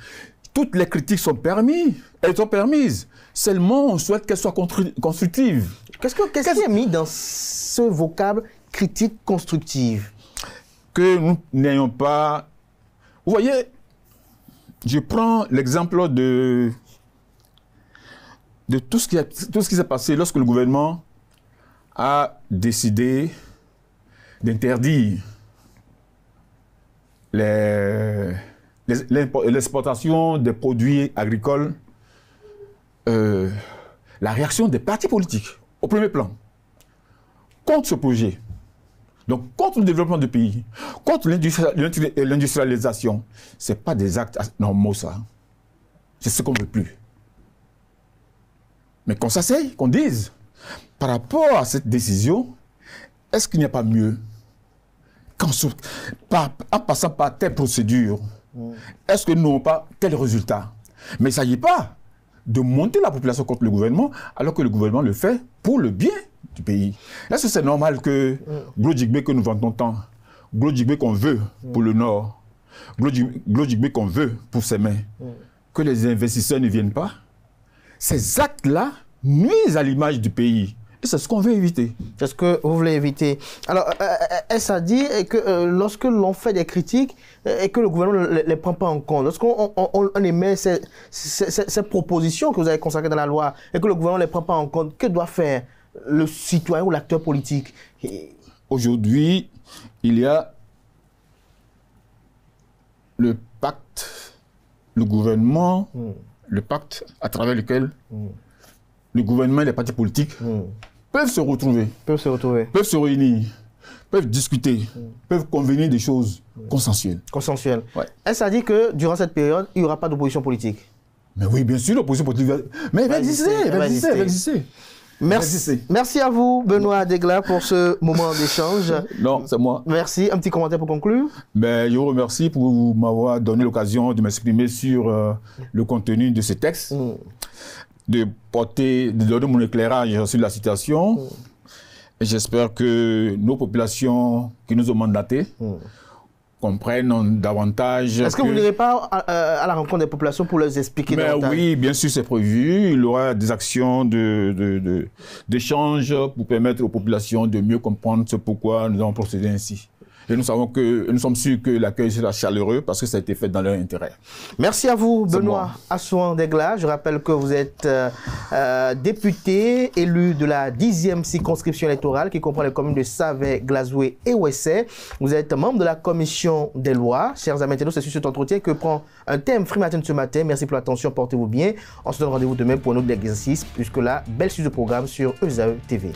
Toutes les critiques sont permises. Elles sont permises. Seulement, on souhaite qu'elles soient constructives. Qu'est-ce qui est mis dans ce vocable critique constructive? Que nous n'ayons pas... Vous voyez, je prends l'exemple de tout ce qui s'est passé lorsque le gouvernement a décidé d'interdire l'exportation des produits agricoles, la réaction des partis politiques, au premier plan, contre ce projet. Donc, contre le développement du pays, contre l'industrialisation, ce n'est pas des actes normaux, ça. C'est ce qu'on ne veut plus. Mais qu'on s'asseye, qu'on dise, par rapport à cette décision, est-ce qu'il n'y a pas mieux en passant par telle procédure, est-ce que nous n'avons pas tel résultat? Mais il ne s'agit pas de monter la population contre le gouvernement, alors que le gouvernement le fait pour le bien du pays. Est-ce que c'est normal que Glodjigbe que nous vendons tant, Glodjigbe qu'on veut pour le Nord, Glodjigbe qu'on veut pour ses mains, que les investisseurs ne viennent pas? Ces actes-là nuisent à l'image du pays Et c'est ce qu'on veut éviter. C'est ce que vous voulez éviter. Alors, est-ce à dire que lorsque l'on fait des critiques et que le gouvernement ne les prend pas en compte, lorsqu'on émet ces propositions que vous avez consacrées dans la loi et que le gouvernement ne les prend pas en compte, que doit faire le citoyen ou l'acteur politique? Aujourd'hui, il y a le pacte, le gouvernement, le pacte à travers lequel le gouvernement et les partis politiques peuvent se retrouver, peuvent se réunir, peuvent discuter, peuvent convenir des choses consensuelles. Consensuelles. Ouais. Est-ce à dire que durant cette période, il n'y aura pas d'opposition politique? Mais oui, bien sûr, l'opposition politique va... Mais elle va exister. Merci à vous, Benoît Degla, pour ce moment d'échange. Non, c'est moi. Merci. Un petit commentaire pour conclure? Je vous remercie pour m'avoir donné l'occasion de m'exprimer sur le contenu de ce texte, de donner mon éclairage sur la situation. Et j'espère que nos populations qui nous ont mandatés comprennent davantage. Est-ce que vous n'irez pas à la rencontre des populations pour leur expliquer davantage? Oui, bien sûr, c'est prévu. Il y aura des actions d'échange pour permettre aux populations de mieux comprendre ce pourquoi nous avons procédé ainsi. Et nous sommes sûrs que l'accueil sera chaleureux parce que ça a été fait dans leur intérêt. Merci à vous, Benoît Assouan Degla. Je rappelle que vous êtes député élu de la 10e circonscription électorale qui comprend les communes de Savet, Glazoué et Ouessé. Vous êtes membre de la commission des lois. Chers amis, c'est sur cet entretien que prend un thème Free Matin de ce matin. Merci pour l'attention, portez-vous bien. On se donne rendez-vous demain pour un autre exercice, puisque là, belle suite de programme sur ESAE TV.